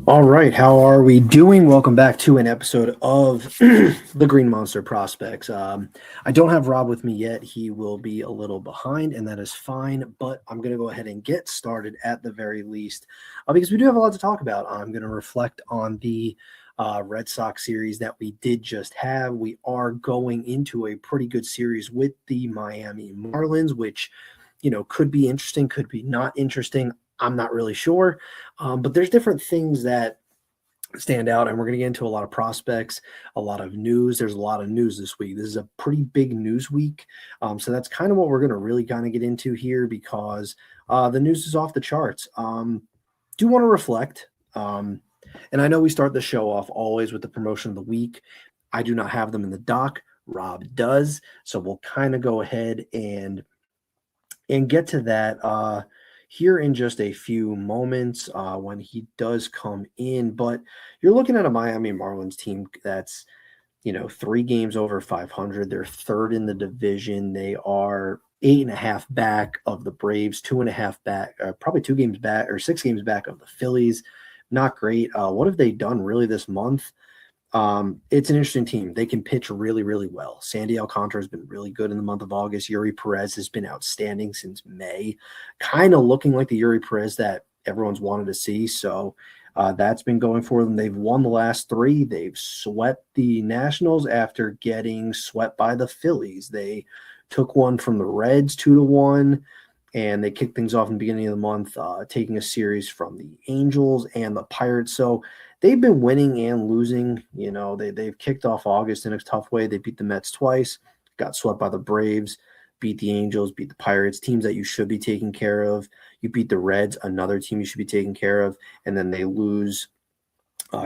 All right, how are we doing? Welcome back to an episode of the Green Monster Prospects. I don't have Rob with me yet. He will be a little behind, and that is fine, but I'm going to go ahead and get started at the very least because we do have a lot to talk about. I'm going to reflect on the Red Sox series that we did just have. We are going into a pretty good series with the Miami Marlins, which, could be interesting, could be not interesting. I'm not really sure. But there's different things that stand out, and we're going to get into a lot of prospects, a lot of news. There's a lot of news this week. This is a pretty big news week. So that's kind of what we're going to really kind of get into here because the news is off the charts. Do want to reflect. And I know we start the show off always with the promotion of the week. I do not have them in the doc. Rob does. So we'll kind of go ahead and get to that here in just a few moments when he does come in. But you're looking at a Miami Marlins team that's, 3 games over 500. They're third in the division. They are 8.5 back of the Braves, 2.5 back, probably 2 games back or 6 games back of the Phillies. Not great. What have they done really this month? It's an interesting team. They can pitch really, really well. Sandy Alcantara has been really good in the month of August. Yuri Perez has been outstanding since May, kind of looking like the Yuri Perez that everyone's wanted to see. So that's been going for them. They've won the last 3. They've swept the Nationals after getting swept by the Phillies. They took one from the Reds 2-1. And they kicked things off in the beginning of the month, taking a series from the Angels and the Pirates. So they've been winning and losing. They've kicked off August in a tough way. They beat the Mets twice, got swept by the Braves, beat the Angels, beat the Pirates, teams that you should be taking care of. You beat the Reds, another team you should be taking care of. And then they lose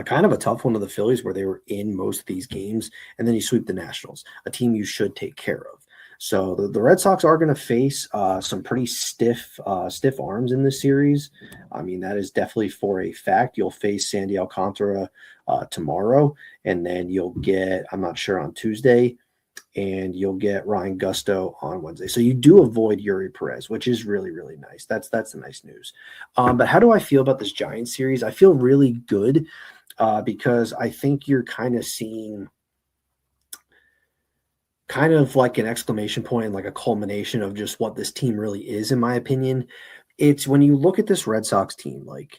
kind of a tough one to the Phillies where they were in most of these games. And then you sweep the Nationals, a team you should take care of. So the Red Sox are going to face some pretty stiff arms in this series. I mean, that is definitely for a fact. You'll face Sandy Alcantara tomorrow, and then you'll get, I'm not sure, on Tuesday, and you'll get Ryan Gusto on Wednesday. So you do avoid Yuri Perez, which is really, really nice. That's the nice news. But how do I feel about this Giants series? I feel really good because I think you're kind of seeing – kind of like an exclamation point and like a culmination of just what this team really is, in my opinion. It's when you look at this Red Sox team, like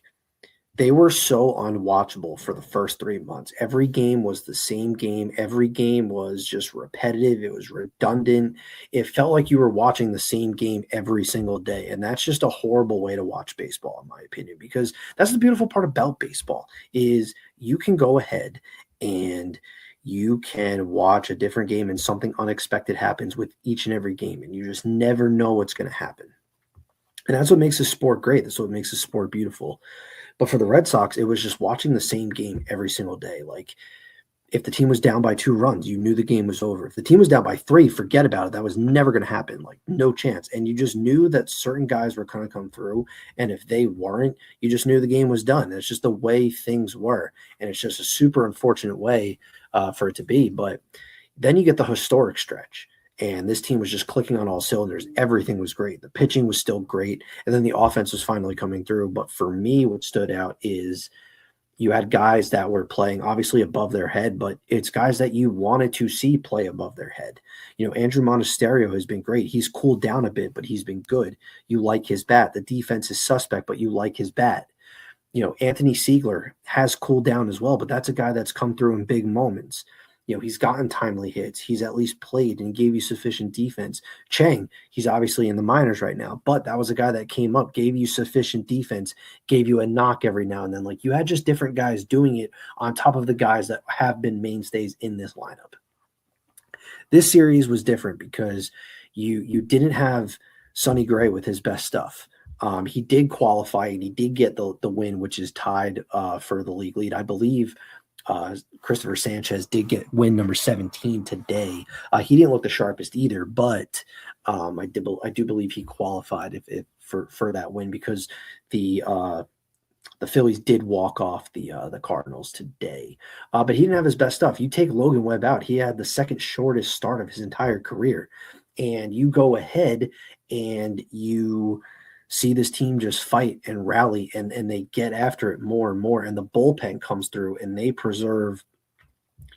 they were so unwatchable for the first 3 months. Every game was the same game. Every game was just repetitive. It was redundant. It felt like you were watching the same game every single day. And that's just a horrible way to watch baseball, in my opinion, because that's the beautiful part about baseball is you can go ahead and you can watch a different game and something unexpected happens with each and every game, and you just never know what's going to happen. And that's what makes the sport great. That's what makes the sport beautiful. But for the Red Sox, it was just watching the same game every single day. Like if the team was down by 2 runs, you knew the game was over. If the team was down by 3, forget about it. That was never going to happen. Like no chance. And you just knew that certain guys were going to come through. And if they weren't, you just knew the game was done. It's just the way things were. And it's just a super unfortunate way for it to be. But then you get the historic stretch. And this team was just clicking on all cylinders. Everything was great. The pitching was still great. And then the offense was finally coming through. But for me, what stood out is you had guys that were playing obviously above their head, but it's guys that you wanted to see play above their head. Andrew Monasterio has been great. He's cooled down a bit, but he's been good. You like his bat. The defense is suspect, but you like his bat. Anthony Siegler has cooled down as well, but that's a guy that's come through in big moments. He's gotten timely hits. He's at least played and gave you sufficient defense. Chang, he's obviously in the minors right now, but that was a guy that came up, gave you sufficient defense, gave you a knock every now and then. Like you had just different guys doing it on top of the guys that have been mainstays in this lineup. This series was different because you didn't have Sonny Gray with his best stuff. He did qualify and he did get the win, which is tied for the league lead. I believe Christopher Sanchez did get win number 17 today. He didn't look the sharpest either, but I do believe he qualified for that win because the Phillies did walk off the Cardinals today. But he didn't have his best stuff. You take Logan Webb out, he had the second shortest start of his entire career, and you go ahead and you see this team just fight and rally, and they get after it more and more, and the bullpen comes through and they preserve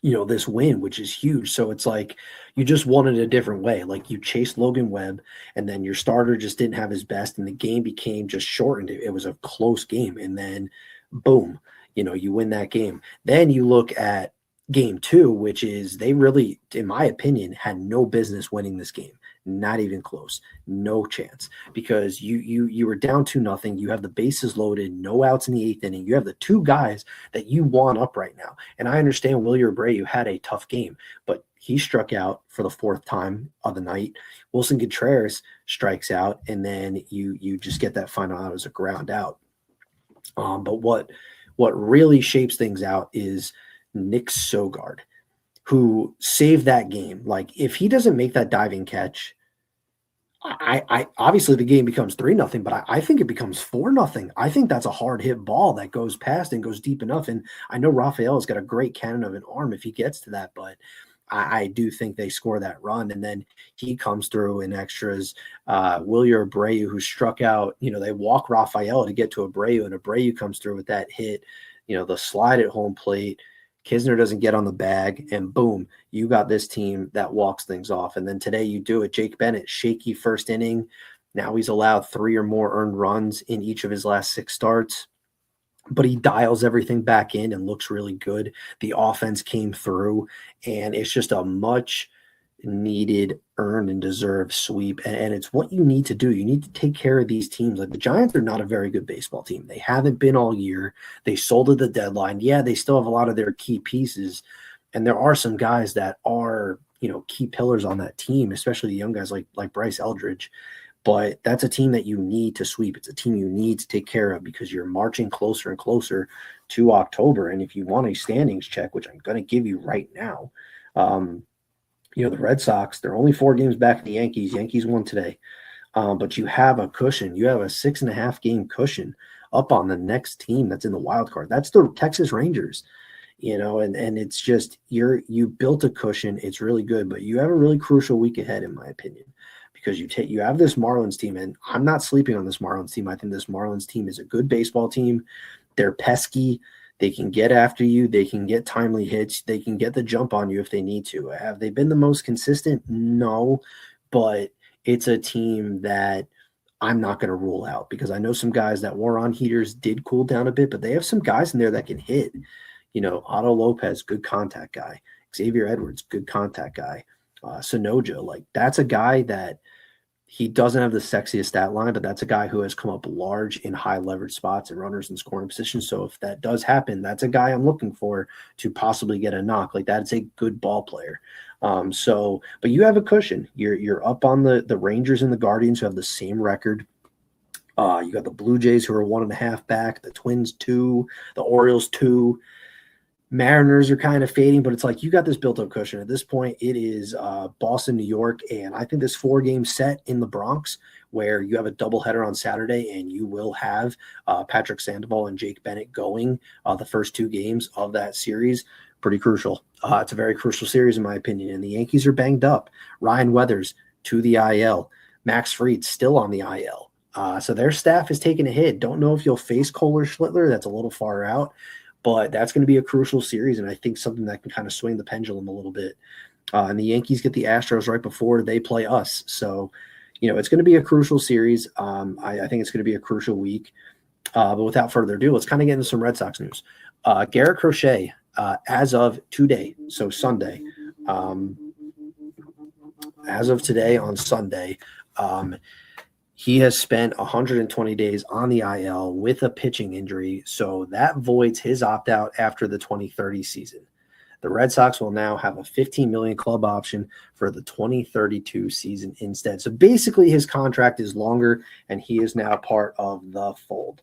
this win, which is huge. So it's like you just won it a different way. Like you chased Logan Webb, and then your starter just didn't have his best, and the game became just shortened. It was a close game, and then boom, you win that game. Then you look at game 2, which is they really, in my opinion, had no business winning this game. Not even close. No chance. Because you were down 2-0. You have the bases loaded, no outs in the 8th inning. You have the 2 guys that you want up right now. And I understand Wilyer Abreu had a tough game, but he struck out for the 4th time of the night. Wilson Contreras strikes out, and then you just get that final out as a ground out. But what really shapes things out is Nick Sogard, who saved that game. Like if he doesn't make that diving catch, I obviously the game becomes 3-0, but I think it becomes 4-0. I think that's a hard hit ball that goes past and goes deep enough. And I know Rafael has got a great cannon of an arm if he gets to that, but I do think they score that run. And then he comes through in extras. Wilyer Abreu, who struck out, they walk Rafael to get to Abreu, and Abreu comes through with that hit, the slide at home plate. Kisner doesn't get on the bag, and boom, you got this team that walks things off. And then today you do it. Jake Bennett, shaky first inning. Now he's allowed 3 or more earned runs in each of his last 6 starts, but he dials everything back in and looks really good. The offense came through, and it's just a much needed, earned, and deserved sweep. And it's what you need to do. You need to take care of these teams. Like the Giants are not a very good baseball team. They haven't been all year. They sold at the deadline. Yeah, they still have a lot of their key pieces. And there are some guys that are, key pillars on that team, especially the young guys like Bryce Eldridge. But that's a team that you need to sweep. It's a team you need to take care of because you're marching closer and closer to October. And if you want a standings check, which I'm going to give you right now, the Red Sox, they're only 4 games back of the Yankees. Yankees won today. But you have a cushion. You have a 6.5 game cushion up on the next team that's in the wild card. That's the Texas Rangers, and it's just you built a cushion. It's really good, but you have a really crucial week ahead, in my opinion, because you have this Marlins team, and I'm not sleeping on this Marlins team. I think this Marlins team is a good baseball team. They're pesky. They can get after you. They can get timely hits. They can get the jump on you if they need to. Have they been the most consistent? No, but it's a team that I'm not going to rule out because I know some guys that were on heaters did cool down a bit, but they have some guys in there that can hit. Otto Lopez, good contact guy. Xavier Edwards, good contact guy. Sonoja, that's a guy that he doesn't have the sexiest stat line, but that's a guy who has come up large in high leverage spots and runners in scoring positions. So if that does happen, that's a guy I'm looking for to possibly get a knock. That's a good ball player. But you have a cushion. You're up on the Rangers and the Guardians who have the same record. You got the Blue Jays who are 1.5 back, the Twins 2, the Orioles 2. Mariners are kind of fading, but it's like you got this built-up cushion. At this point, it is Boston, New York, and I think this 4-game set in the Bronx where you have a doubleheader on Saturday and you will have Patrick Sandoval and Jake Bennett going the first 2 games of that series. Pretty crucial. It's a very crucial series in my opinion, and the Yankees are banged up. Ryan Weathers to the IL. Max Fried still on the IL. So their staff is taking a hit. Don't know if you'll face Kohler Schlittler. That's a little far out. But that's going to be a crucial series, and I think something that can kind of swing the pendulum a little bit. And the Yankees get the Astros right before they play us. So, it's going to be a crucial series. I think it's going to be a crucial week. But without further ado, let's kind of get into some Red Sox news. Garrett Crochet, as of today, so Sunday, as of today on Sunday, he has spent 120 days on the IL with a pitching injury, so that voids his opt-out after the 2030 season. The Red Sox will now have a $15 million club option for the 2032 season instead. So basically his contract is longer, and he is now part of the fold.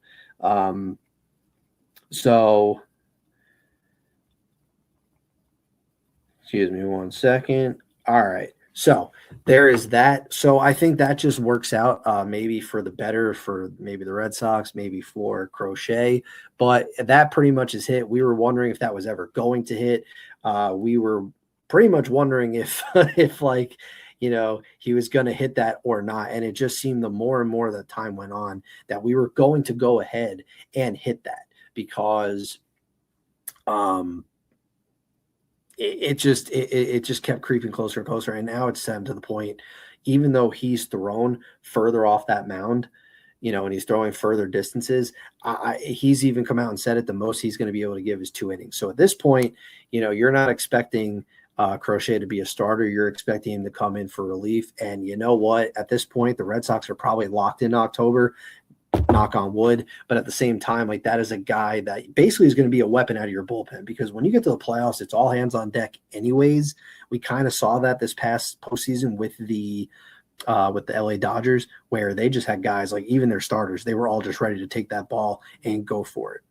Excuse me one second. All right. So there is that. So I think that just works out maybe for the better for maybe the Red Sox, maybe for Crochet. But that pretty much is hit. We were wondering if that was ever going to hit. We were pretty much wondering if he was going to hit that or not. And it just seemed the more and more that time went on that we were going to go ahead and hit that because it just kept creeping closer and closer. And now it's to the point, even though he's thrown further off that mound, and he's throwing further distances, he's even come out and said it, the most he's going to be able to give is 2 innings. So at this point, you're not expecting Crochet to be a starter. You're expecting him to come in for relief. And you know what? At this point, the Red Sox are probably locked in October, knock on wood. But at the same time, like, that is a guy that basically is going to be a weapon out of your bullpen, because when you get to the playoffs, it's all hands on deck anyways. We kind of saw that this past postseason with the LA Dodgers, where they just had guys, like, even their starters, they were all just ready to take that ball and go for it.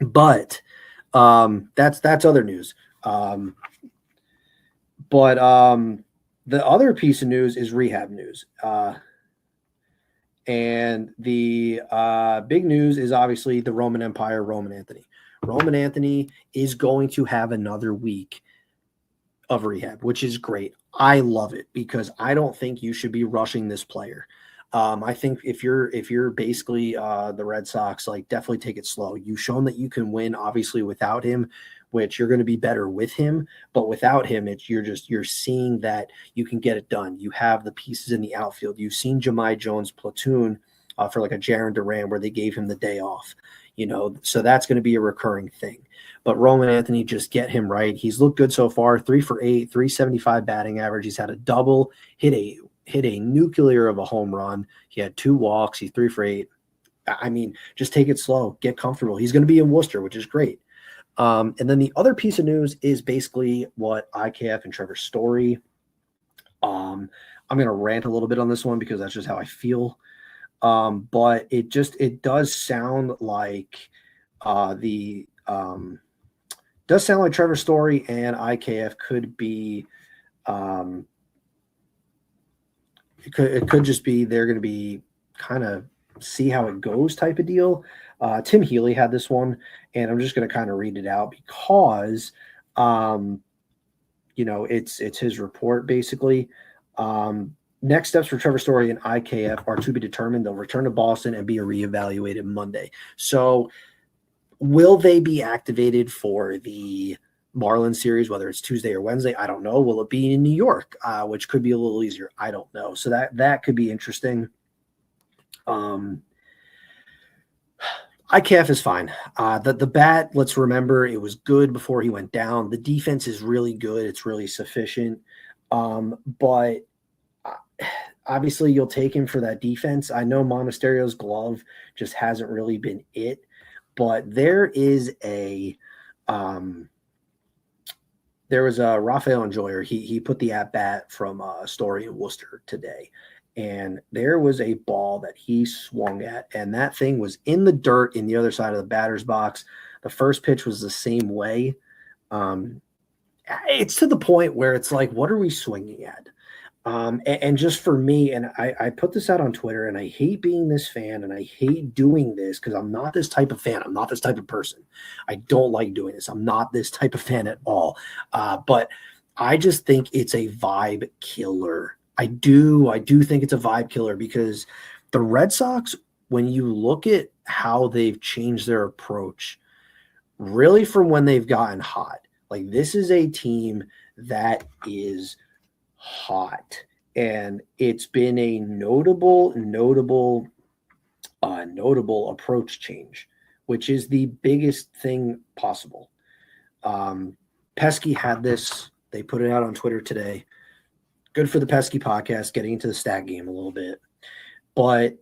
But that's other news. But the other piece of news is rehab news. And the big news is obviously the Roman Empire, Roman Anthony. Roman Anthony is going to have another week of rehab, which is great. I love it because I don't think you should be rushing this player. I think if you're basically the Red Sox, like, definitely take it slow. You've shown that you can win, obviously, without him, which you're going to be better with him. But without him, you're seeing that you can get it done. You have the pieces in the outfield. You've seen Jahmai Jones platoon for like a Jaron Duran where they gave him the day off. So that's going to be a recurring thing. But Roman Anthony, just get him right. He's looked good so far. 3 for 8, 375 batting average. He's had a double, hit a nuclear of a home run. He had 2 walks. He's 3 for 8. I mean, just take it slow, get comfortable. He's going to be in Worcester, which is great. And then the other piece of news is basically what IKF and Trevor Story. I'm going to rant a little bit on this one because that's just how I feel. But it does sound like Trevor Story and IKF could be it could just be they're going to be kind of see how it goes type of deal. Tim Healy had this one, and I'm just going to kind of read it out because it's his report basically. Next steps for Trevor Story and IKF are to be determined. They'll return to Boston and be reevaluated Monday. So will they be activated for the Marlins series, whether it's Tuesday or Wednesday? I don't know. Will it be in New York, which could be a little easier? I don't know. So that could be interesting. IKF is fine. The bat, let's remember, it was good before he went down. The defense is really good. It's really sufficient. But obviously you'll take him for that defense. I know Monasterio's glove just hasn't really been it, but there was a Rafael Enjoyer. He put the at bat from Story in Worcester today, and there was a ball that he swung at, and that thing was in the dirt in the other side of the batter's box. The first pitch was the same way. It's to the point where it's like, what are we swinging at? And just for me, and I put this out on Twitter, and I hate being this fan, and I hate doing this because I'm not this type of fan. I'm not this type of person. I don't like doing this. I'm not this type of fan at all. But I just think it's a vibe killer. I do think it's a vibe killer because the Red Sox, when you look at how they've changed their approach, really from when they've gotten hot, like, this is a team that is hot, and it's been a notable approach change, which is the biggest thing possible. Pesky had this. They put it out on Twitter today. Good for the Pesky podcast, getting into the stat game a little bit. But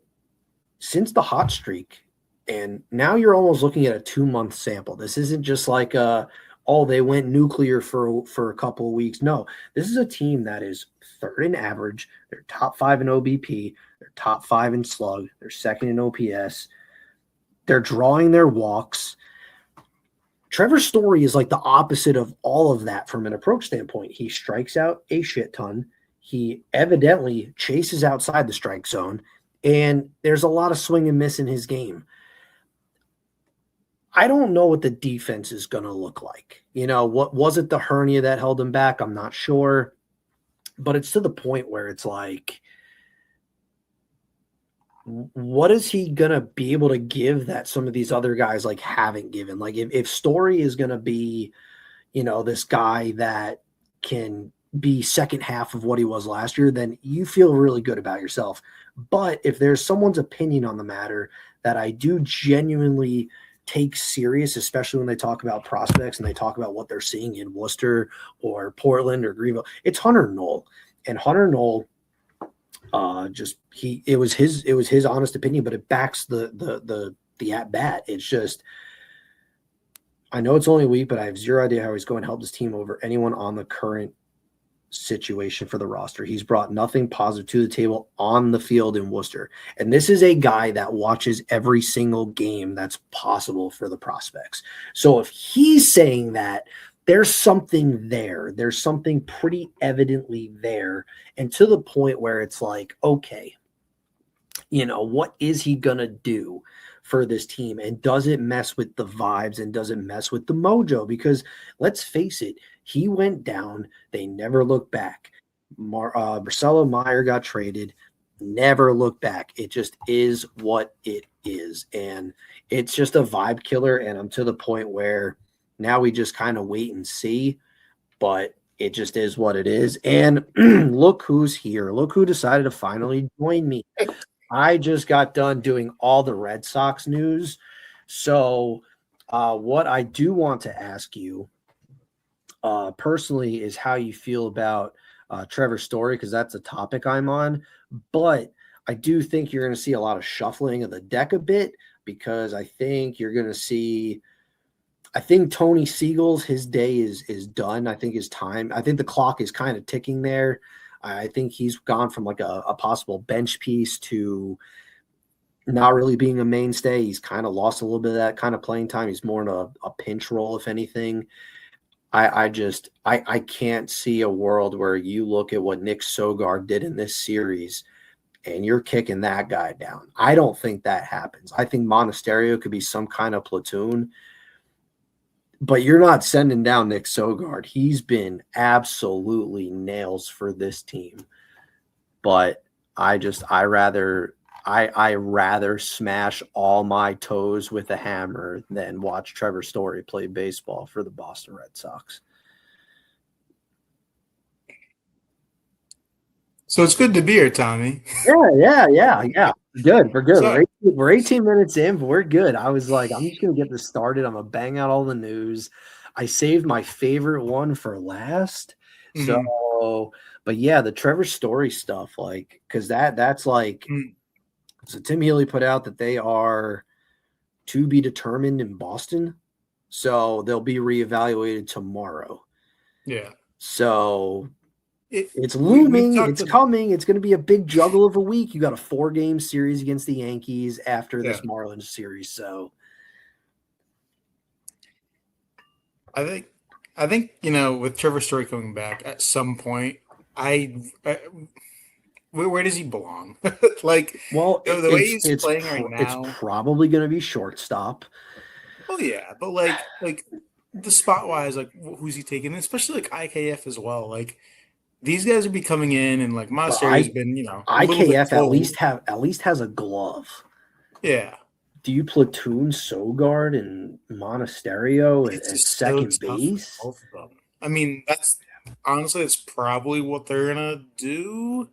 since the hot streak, and now you're almost looking at a 2-month sample. This isn't just like they went nuclear for a couple of weeks. No, this is a team that is 3rd in average. They're top 5 in OBP. They're top 5 in slug. They're 2nd in OPS. They're drawing their walks. Trevor Story is like the opposite of all of that from an approach standpoint. He strikes out a shit ton. He evidently chases outside the strike zone, and there's a lot of swing and miss in his game. I don't know what the defense is going to look like. What was it, the hernia that held him back? I'm not sure. But it's to the point where it's like, what is he going to be able to give that some of these other guys like haven't given? Like if Story is going to be, this guy that can be second half of what he was last year, then you feel really good about yourself. But if there's someone's opinion on the matter that I do genuinely take serious, especially when they talk about prospects and they talk about what they're seeing in Worcester or Portland or Greenville, it's Hunter Knoll. And Hunter Knoll, it was his honest opinion, but it backs the at bat. It's just, I know it's only a week, but I have zero idea how he's going to help this team over anyone on the current situation for the roster. He's brought nothing positive to the table on the field in Worcester. And this is a guy that watches every single game that's possible for the prospects. So if he's saying that, there's something there. There's something pretty evidently there. And to the point where it's like, okay, what is he going to do for this team? And does it mess with the vibes and does it mess with the mojo? Because let's face it, he went down. They never looked back. Marcelo Meyer got traded, never looked back. It just is what it is. And it's just a vibe killer. And I'm to the point where now we just kind of wait and see, but it just is what it is. And look who's here. Look who decided to finally join me. I just got done doing all the Red Sox news. So what I do want to ask you personally is how you feel about Trevor Story, because that's a topic I'm on. But I do think you're going to see a lot of shuffling of the deck a bit, because I think you're going to see – I think Tony Siegel's, his day is done. I think his time – I think the clock is kind of ticking there. I think he's gone from like a possible bench piece to not really being a mainstay. He's kind of lost a little bit of that kind of playing time. He's more in a pinch role, if anything. I can't see a world where you look at what Nick Sogard did in this series and you're kicking that guy down. I don't think that happens. I think Monasterio could be some kind of platoon, but you're not sending down Nick Sogard. He's been absolutely nails for this team. But I rather smash all my toes with a hammer than watch Trevor Story play baseball for the Boston Red Sox. So it's good to be here, Tommy. Yeah. Good. We're good. So, We're 18 minutes in, but we're good. I was like, I'm just going to get this started. I'm going to bang out all the news. I saved my favorite one for last. So, but yeah, the Trevor Story stuff, like, because that's like, so Tim Healy put out that they are to be determined in Boston. So they'll be reevaluated tomorrow. Yeah. So it's looming. It's coming. It's going to be a big juggle of a week. You got a 4-game series against the Yankees after this Marlins series. So I think with Trevor Story coming back at some point, where does he belong? Like, well, the way he's playing right now, it's probably going to be shortstop. Oh yeah, but like the spot wise, like who's he taking? Especially like IKF as well. Like these guys would be coming in, and like Monastery's been IKF at least has a glove. Yeah. Do you platoon Sogard and Monasterio at second base? Both of them. I mean, that's probably what they're gonna do.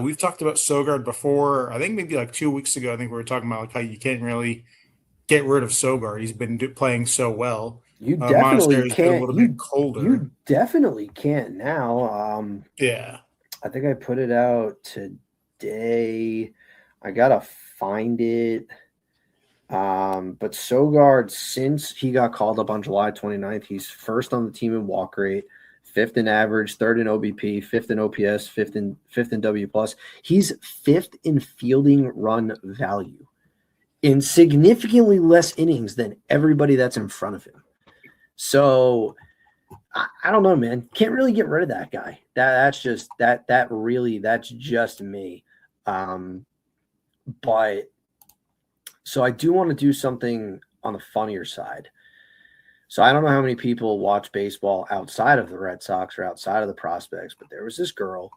We've talked about Sogard before. I think maybe like 2 weeks ago. I think we were talking about like how you can't really get rid of Sogard. He's been playing so well. You definitely can't. A little bit colder. You definitely can't now. Yeah. I think I put it out today. I gotta find it. But Sogard, since he got called up on July 29th, he's first on the team in walk rate, 5th in average, 3rd in OBP, 5th in OPS, 5th in W plus. He's 5th in fielding run value in significantly less innings than everybody that's in front of him. So I don't know, man. Can't really get rid of that guy. That's just me. But so I do want to do something on the funnier side. So I don't know how many people watch baseball outside of the Red Sox or outside of the prospects, but there was this girl,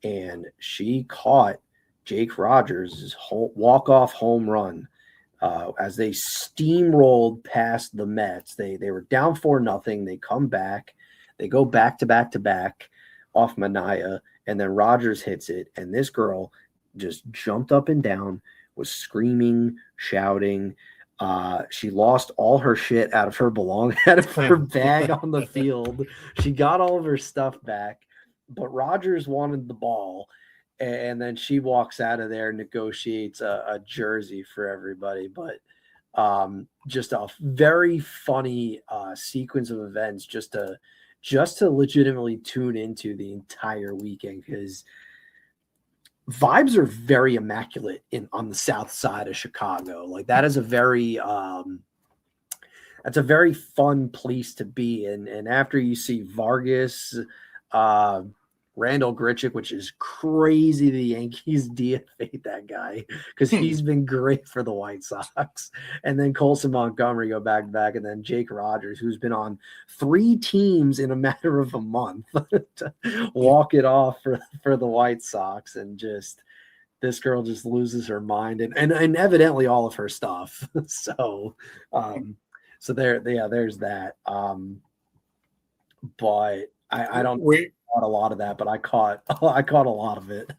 and she caught Jake Rogers' walk-off home run as they steamrolled past the Mets. They were down 4-0. They come back. They go back to back to back off Mania, and then Rogers hits it, and this girl just jumped up and down, was screaming, shouting. She lost all her shit out of her out of her bag on the field. She got all of her stuff back, but Rogers wanted the ball. And then she walks out of there, negotiates a jersey for everybody. But just a very funny sequence of events just to legitimately tune into the entire weekend, because vibes are very immaculate on the south side of Chicago. Like, that is a very that's a very fun place to be in. And after you see Vargas, Randall Grichuk, which is crazy, the Yankees DFA'd that guy because he's been great for the White Sox. And then Colson Montgomery go back to back, and then Jake Rogers, who's been on 3 teams in a matter of a month, to walk it off for the White Sox. And just this girl just loses her mind, and evidently all of her stuff. So there's that. But I don't caught a lot of that, but I caught a lot of it.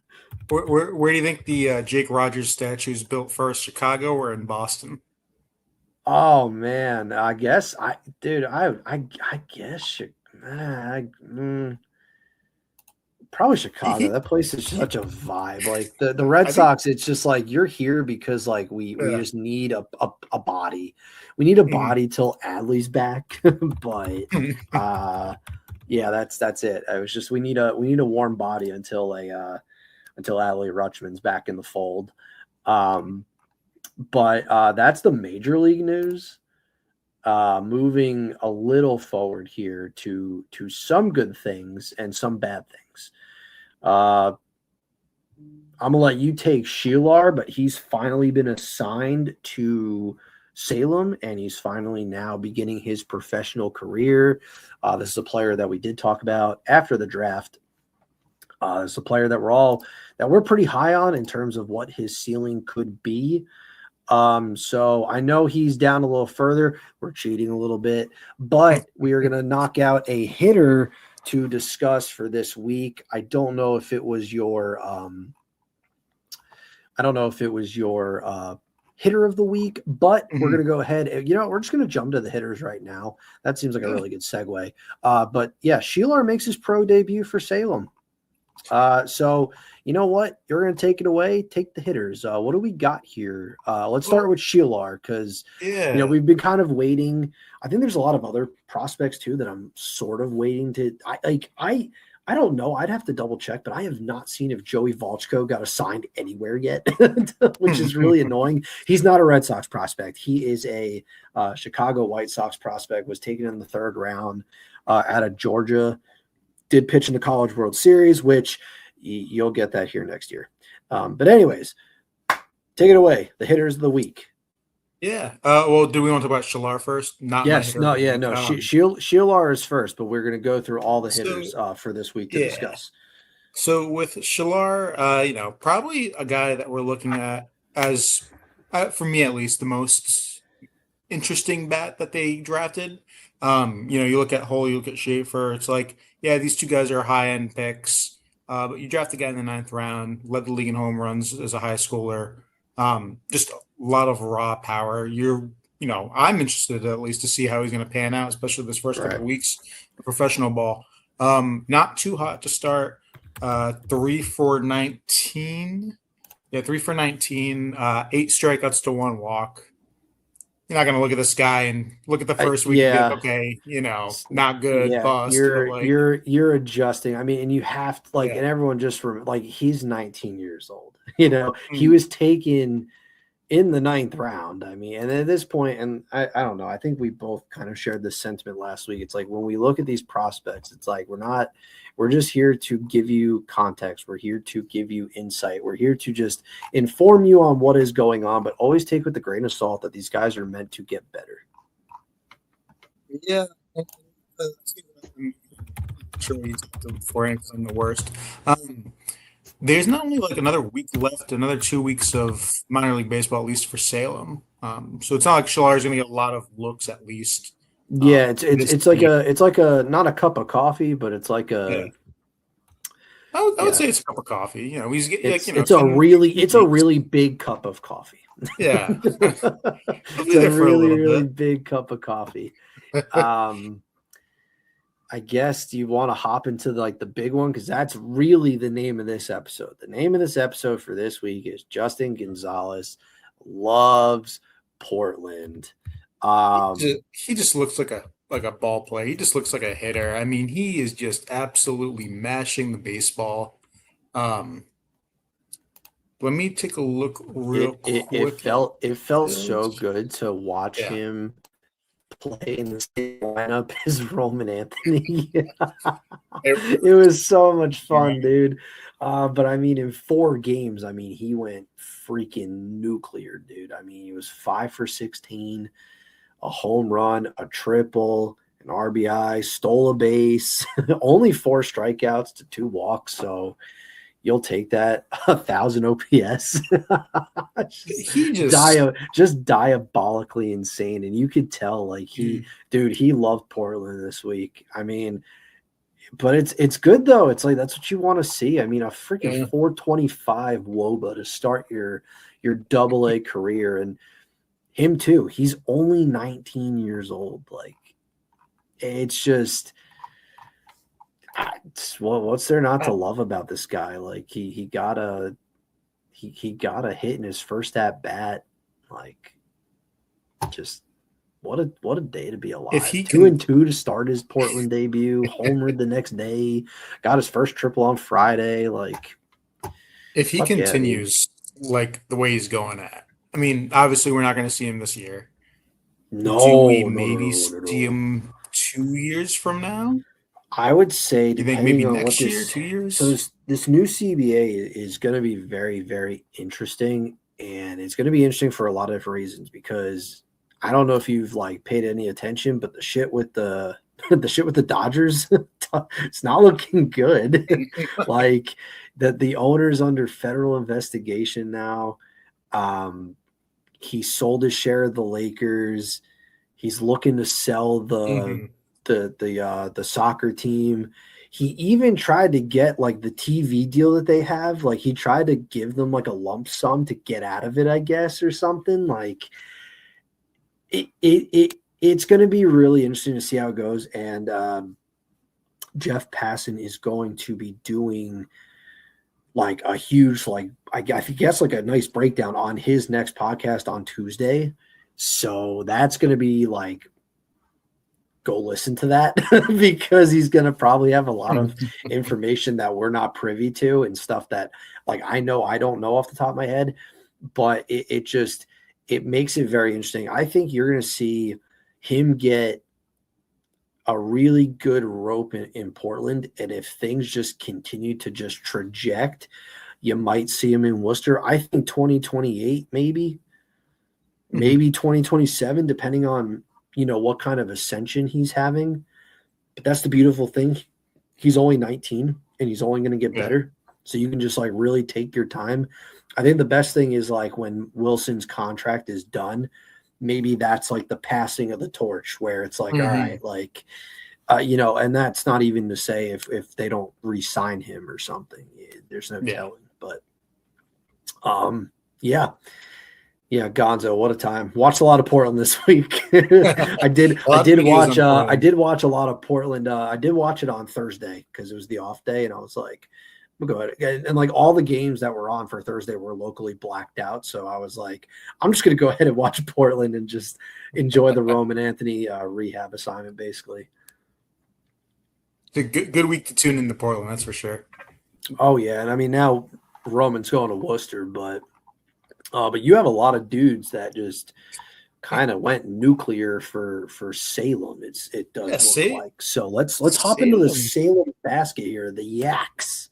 Where do you think the Jake Rogers statue is built first, Chicago or in Boston? Oh man, I guess probably Chicago. That place is such a vibe. Like the Red Sox, it's just like you're here because like we just need a body. We need a body till Adley's back, but yeah, that's it. It was just we need a warm body until Adley Rutschman's back in the fold. But that's the major league news. Moving a little forward here to some good things and some bad things. I'm gonna let you take Sheelar, but he's finally been assigned to Salem, and he's finally now beginning his professional career. This is a player that we did talk about after the draft. This is a player that we're pretty high on in terms of what his ceiling could be. So I know he's down a little further. We're cheating a little bit, but we are going to knock out a hitter to discuss for this week. I don't know if it was your hitter of the week, but we're going to go ahead. We're just going to jump to the hitters right now. That seems like a really good segue. But yeah, Sheelar makes his pro debut for Salem. So you know what? You're going to take it away. Take the hitters. What do we got here? Let's start with Sheelar, because we've been kind of waiting. I think there's a lot of other prospects too that I'm sort of waiting to. I don't know. I'd have to double check, but I have not seen if Joey Volchko got assigned anywhere yet, which is really annoying. He's not a Red Sox prospect. He is a Chicago White Sox prospect. Was taken in the 3rd round out of Georgia. Did pitch in the College World Series, which you'll get that here next year. But anyways, take it away. The hitters of the week. Yeah. Well, do we want to talk about Sheelar first? Sheelar is first, but we're going to go through all the hitters for this week to discuss. So with Sheelar, probably a guy that we're looking at as, for me at least, the most interesting bat that they drafted. You look at Hull, you look at Schaefer. It's like, yeah, these 2 guys are high-end picks. But you draft a guy in the 9th round, led the league in home runs as a high schooler. Just a lot of raw power. I'm interested at least to see how he's going to pan out, especially this first couple of weeks of professional ball. Not too hot to start. 3 for 19. Yeah, 3 for 19. 8 strikeouts to 1 walk. You're not going to look at this guy and look at the first week and think, not good, bust. You're adjusting. I mean, and you have to, and everyone just he's 19 years old. He was taken in the ninth round. I mean, and at this point, and I don't know, I think we both kind of shared this sentiment last week. It's like when we look at these prospects, it's like we're just here to give you context. We're here to give you insight. We're here to just inform you on what is going on, but always take with a grain of salt that these guys are meant to get better. Yeah. I'm sure he's beforehand because I'm the worst. There's not only like another week left, another 2 weeks of minor league baseball, at least for Salem. So it's not like Shlar is going to get a lot of looks, at least. Yeah, it's like a not a cup of coffee, but it's like a. I would say it's a cup of coffee. You know, he's getting like, you know, it's a really big cup of coffee. Yeah, it's a really big cup of coffee. I guess, do you want to hop into the big one? Because that's really the name of this episode. The name of this episode for this week is Justin Gonzalez loves Portland. He just looks like a ball player. He just looks like a hitter. I mean, he is just absolutely mashing the baseball. Let me take a look real quick. It felt so good to watch him play in the same lineup as Roman Anthony. It was so much fun, dude. But I mean, in 4 games, I mean, he went freaking nuclear, dude. I mean, he was 5 for 16, a home run, a triple, an RBI, stole a base, only 4 strikeouts to 2 walks. So you'll take that 1,000 OPS. He just diabolically insane, and you could tell like he loved Portland this week. I mean, but it's good though. It's like that's what you want to see. I mean, a freaking 425 WOBA to start your AA career, and him too. He's only 19 years old. Like, it's just. What's there not to love about this guy? Like he got a hit in his first at bat. Like, just what a day to be alive. If he 2-2 to start his Portland debut, homered the next day, got his first triple on Friday. Like, if he continues like the way he's going at, I mean, obviously we're not going to see him this year. No, do we maybe see him 2 years from now? I would say, depending on next year, 2 years. So this new CBA is going to be very, very interesting, and it's going to be interesting for a lot of different reasons. Because I don't know if you've paid any attention, but the shit with the Dodgers, it's not looking good. Like that, the owner's under federal investigation now. He sold his share of the Lakers. He's looking to sell the soccer team. He even tried to get the TV deal that they have. Like, he tried to give them a lump sum to get out of it, I guess, or something. Like, it's going to be really interesting to see how it goes. And Jeff Passan is going to be doing a huge, I guess a nice breakdown on his next podcast on Tuesday. So that's going to be go listen to that because he's going to probably have a lot of information that we're not privy to and stuff that I know I don't know off the top of my head, but it makes it very interesting. I think you're going to see him get a really good rope in Portland. And if things just continue to just traject, you might see him in Worcester. I think 2028, maybe 2027, depending on, what kind of ascension he's having. But that's the beautiful thing. He's only 19 and he's only going to get better. So you can just really take your time. I think the best thing is when Wilson's contract is done, maybe that's the passing of the torch where it's all right, and that's not even to say if they don't re-sign him or something. There's no telling. But yeah, Gonzo, what a time. Watched a lot of Portland this week. I did watch a lot of Portland. I did watch it on Thursday because it was the off day, and I was like, I'm gonna go ahead. And all the games that were on for Thursday were locally blacked out. So I was like, I'm just gonna go ahead and watch Portland and just enjoy the Roman Anthony rehab assignment, basically. It's a good week to tune into Portland, that's for sure. Oh yeah, and I mean now Roman's going to Worcester, but But you have a lot of dudes that just kind of went nuclear for Salem. It Yeah, does look like. So let's hop into the Salem. Salem basket here. The Yaks.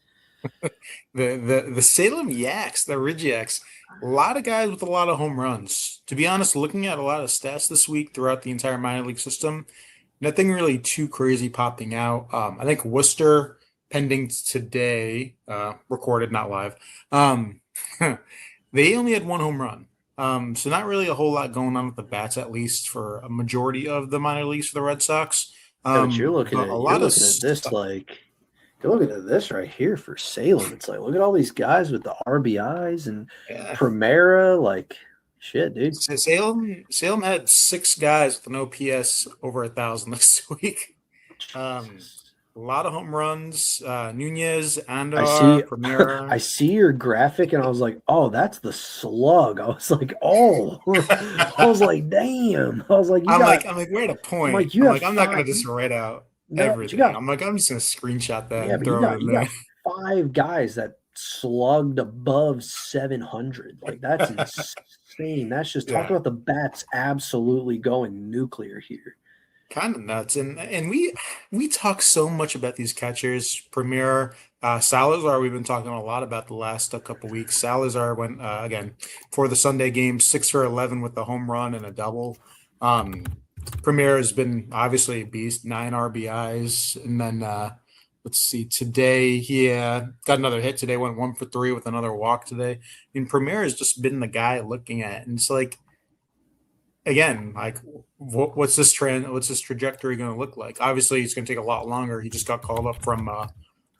The Salem Yaks, the Ridge Yaks, a lot of guys with a lot of home runs. To be honest, looking at a lot of stats this week throughout the entire minor league system, nothing really too crazy popping out. I think Worcester, pending today, recorded, not live. Um, they only had one home run. So not really a whole lot going on with the bats, at least for a majority of the minor leagues for the Red Sox. Yeah, but you're looking But a at you're lot of looking at this like you're looking at this right here for Salem. It's like look at all these guys with the RBIs and yeah. Primera. Like shit, dude. Salem had six guys with an OPS over 1,000 this week. Um, Jesus. a lot of home runs. Nunez, I see Andor, Primera. I see your graphic and I was like, oh, that's the slug. I was like, oh, I was like, damn. I was like, I'm like, we're at a I'm point. like, you I'm have like, I'm not gonna five. just write out No, but you everything. got I'm just gonna screenshot that yeah, and but you throw it got in you there. got five guys that slugged above 700. Like that's insane. That's just talk Yeah, about the bats absolutely going nuclear here. kind of nuts. And we talk so much about these catchers. Premier Salazar, we've been talking a lot about the last couple weeks. Salazar went again for the Sunday game, 6 for 11 with the home run and a double. Premier has been obviously a beast, 9 RBIs, and then let's see, today he got another hit. Today went 1 for 3 with another walk today. And Premier has just been the guy looking at, and it's like again, like what's this trend? What's this trajectory going to look like? Obviously, it's going to take a lot longer. He just got called up from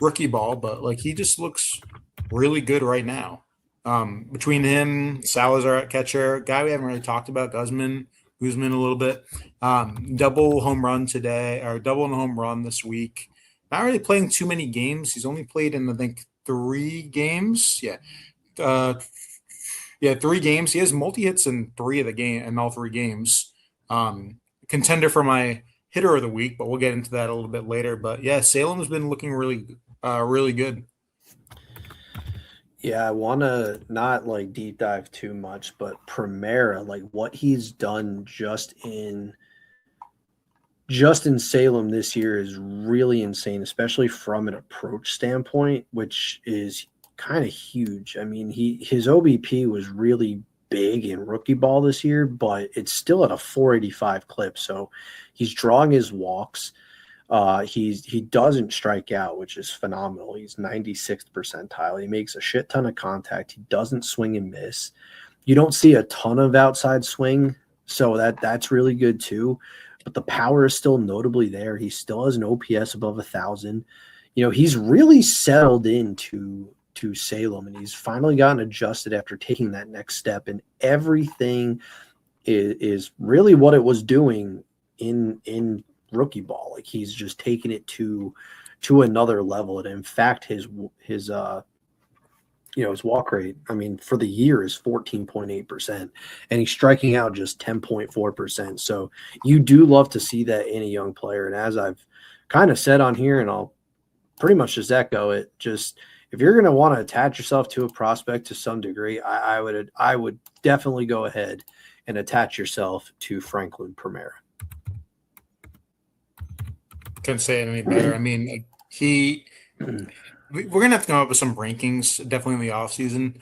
rookie ball, but like he just looks really good right now. Between him, Salazar at catcher, guy we haven't really talked about, Guzman a little bit. Double home run today, or double and home run this week. Not really playing too many games. He's only played in I think 3 games. Uh, yeah, 3 games. He has multi hits in all 3 games. Contender for my hitter of the week, but we'll get into that a little bit later. But yeah, Salem's been looking really good. Yeah, I want to not like deep dive too much, but Primera, like what he's done just in Salem this year is really insane, especially from an approach standpoint, which is kind of huge. I mean, his OBP was really big in rookie ball this year, but it's still at a 485 clip. So he's drawing his walks. He doesn't strike out, which is phenomenal. He's 96th percentile. He makes a shit ton of contact. He doesn't swing and miss. You don't see a ton of outside swing, so that's really good too. But the power is still notably there. He still has an OPS above 1,000. He's really settled into Salem, and he's finally gotten adjusted after taking that next step. And everything is really what it was doing in rookie ball. Like he's just taking it to another level. And in fact, his walk rate, I mean, for the year is 14.8%, and he's striking out just 10.4%. So you do love to see that in a young player. And as I've kind of said on here, and I'll pretty much just echo it, just if you're going to want to attach yourself to a prospect to some degree, I would definitely go ahead and attach yourself to Franklin Primera. Couldn't say it any better. I mean, we're gonna have to come up with some rankings definitely in the offseason.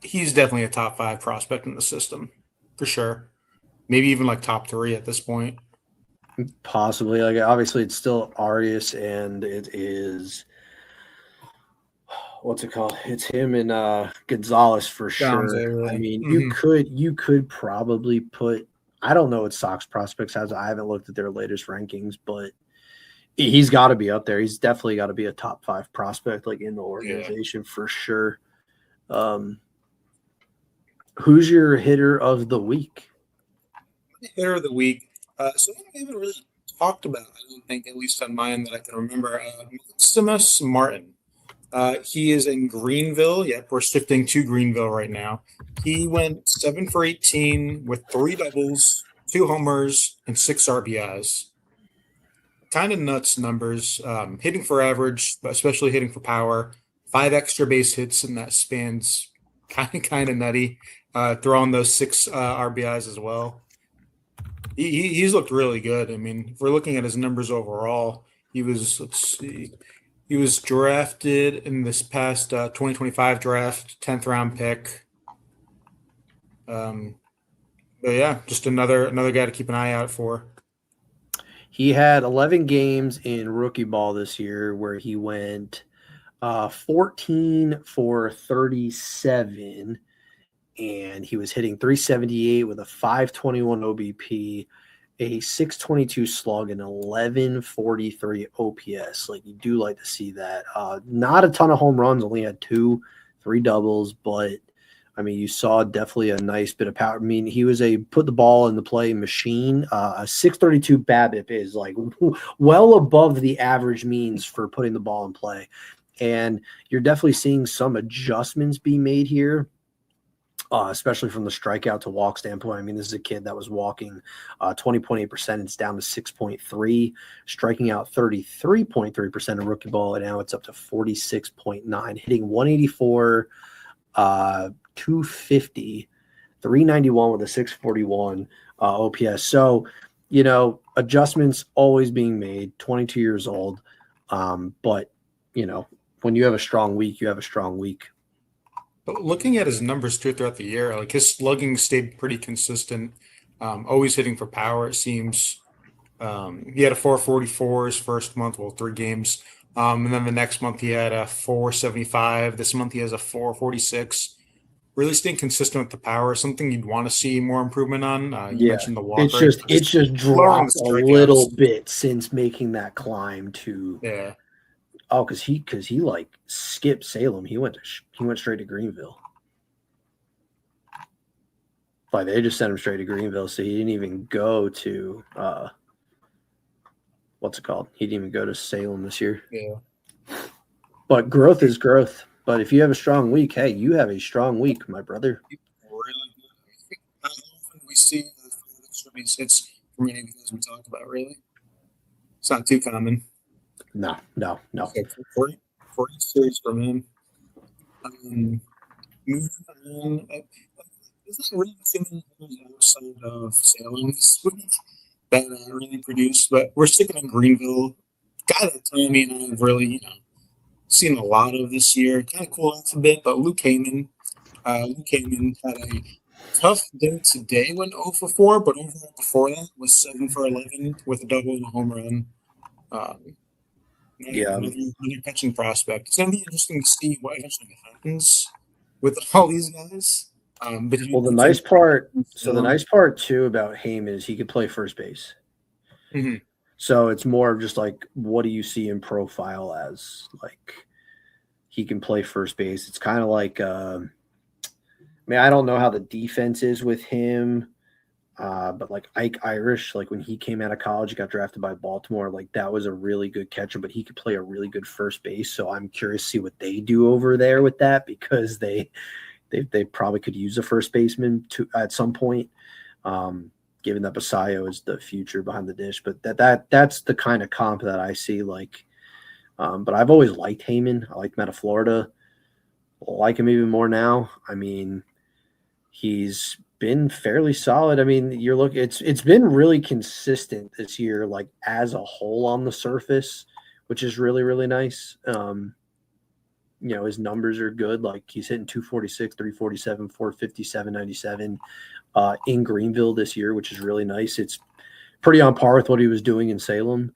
He's definitely a top 5 prospect in the system for sure. Maybe even like top 3 at this point. Possibly. Like obviously it's still Arias, and it is what's it called? It's him and Gonzalez for Sounds sure. I really. mean, you could probably put, I don't know what Sox prospects has. I haven't looked at their latest rankings, but he's got to be up there. He's definitely got to be a top 5 prospect, like in the organization for sure. Who's your hitter of the week? Hitter of the week. Someone we haven't really talked about, I don't think, at least on mine that I can remember. Maximus Martin. He is in Greenville. Yep, we're shifting to Greenville right now. He went 7 for 18 with 3 doubles, 2 homers, and 6 RBIs. Kind of nuts numbers. Hitting for average, but especially hitting for power. 5 extra base hits, and that spans kind of nutty. throwing those 6 RBIs as well. He's looked really good. I mean, if we're looking at his numbers overall, let's see, he was drafted in this past 2025 draft, 10th round pick. But yeah, just another guy to keep an eye out for. He had 11 games in rookie ball this year where he went 14 for 37, and he was hitting 378 with a 521 OBP, a 622 slug, and 1143 OPS. Like, you do like to see that. Not a ton of home runs, only had 2, 3 doubles, but I mean, you saw definitely a nice bit of power. I mean, he was a put the ball in the play machine. A 632 BABIP is like well above the average means for putting the ball in play. And you're definitely seeing some adjustments be made here, especially from the strikeout to walk standpoint. I mean, this is a kid that was walking 20.8%. It's down to 6.3, striking out 33.3% of rookie ball. And now it's up to 46.9, hitting 184, 250, 391 with a 641 OPS. So, adjustments always being made, 22 years old. But, when you have a strong week, you have a strong week. But looking at his numbers too throughout the year, like his slugging stayed pretty consistent, always hitting for power, it seems. He had a 444 his first month, 3 games. And then the next month he had a 475. This month he has a 446. Really staying consistent with the power, something you'd want to see more improvement on. You mentioned the walk rate. It's just dropped a little bit since making that climb to because he like skipped Salem. He went straight to Greenville. Like, they just sent him straight to Greenville, so he didn't even go to what's it called? He didn't even go to Salem this year. Yeah. But growth is growth. But if you have a strong week, hey, you have a strong week, my brother. Really good. How often we see these hits from any of the guys we talk about, really? It's not too common. No. Okay, 40 series from him. Moving on, there's not really too many others outside of Salem this week that really produced, but we're sticking in Greenville. Guy that Tommy and I have really, seen a lot of this year. Kind of cool off a bit, but Luke Heyman had a tough day today, went 0 for 4, but overall before that was 7 for 11 with a double and a home run. Another pitching prospect. It's going to be interesting to see what eventually happens with all these guys. The nice part too about Heyman is he could play first base. Mm-hmm. So it's more of just like, what do you see in profile as like he can play first base? It's kind of like, I don't know how the defense is with him, but like Ike Irish, like when he came out of college, he got drafted by Baltimore. Like, that was a really good catcher, but he could play a really good first base. So I'm curious to see what they do over there with that, because they probably could use a first baseman at some point. Given that Basayo is the future behind the dish, but that's the kind of comp that I see. Like, but I've always liked Heyman. I liked him out of Florida. I like him even more now. I mean, he's been fairly solid. I mean, it's been really consistent this year, like as a whole on the surface, which is really, really nice. His numbers are good. Like, he's hitting 246, 347, 457, 97 in Greenville this year, which is really nice. It's pretty on par with what he was doing in Salem.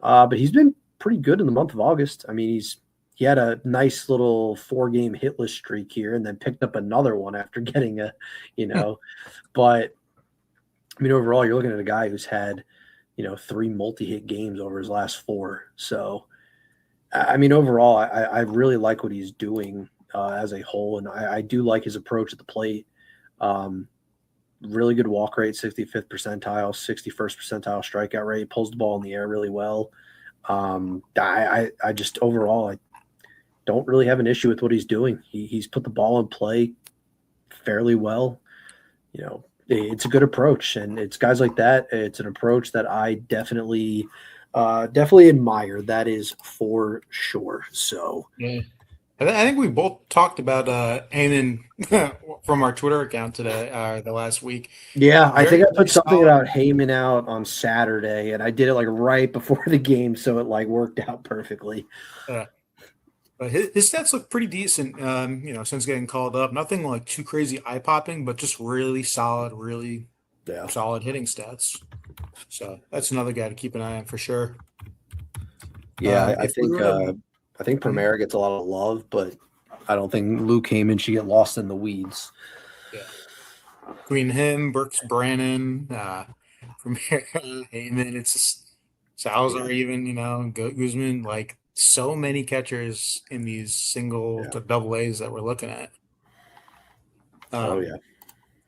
But he's been pretty good in the month of August. I mean, he had a nice little 4-game hitless streak here and then picked up another one after getting but I mean, overall, you're looking at a guy who's had, 3 multi-hit games over his last 4. So, I mean, overall, I really like what he's doing as a whole, and I do like his approach at the plate. Really good walk rate, 65th percentile, 61st percentile strikeout rate. Pulls the ball in the air really well. I just overall, I don't really have an issue with what he's doing. He's put the ball in play fairly well. It's a good approach, and it's guys like that. It's an approach that I definitely admire. That is for sure. So, I think we both talked about Heyman from our Twitter account today, the last week. Yeah, I think Very, I very put something solid. about Heyman out on Saturday, and I did it like right before the game, so it like worked out perfectly. Uh, but his stats look pretty decent, since getting called up. Nothing like too crazy eye popping, but just really Yeah, solid hitting stats. So that's another guy to keep an eye on for sure. yeah. If we were to, I think Mhm. Primera gets a lot of love, but I don't think Luke Heyman should get lost in the weeds. Yeah, between him, Brooks, Brannon, from Heyman, it's just Yeah, Salazar, even Guzman, like so many catchers in these single yeah. to double A's that we're looking at. Oh yeah. Um,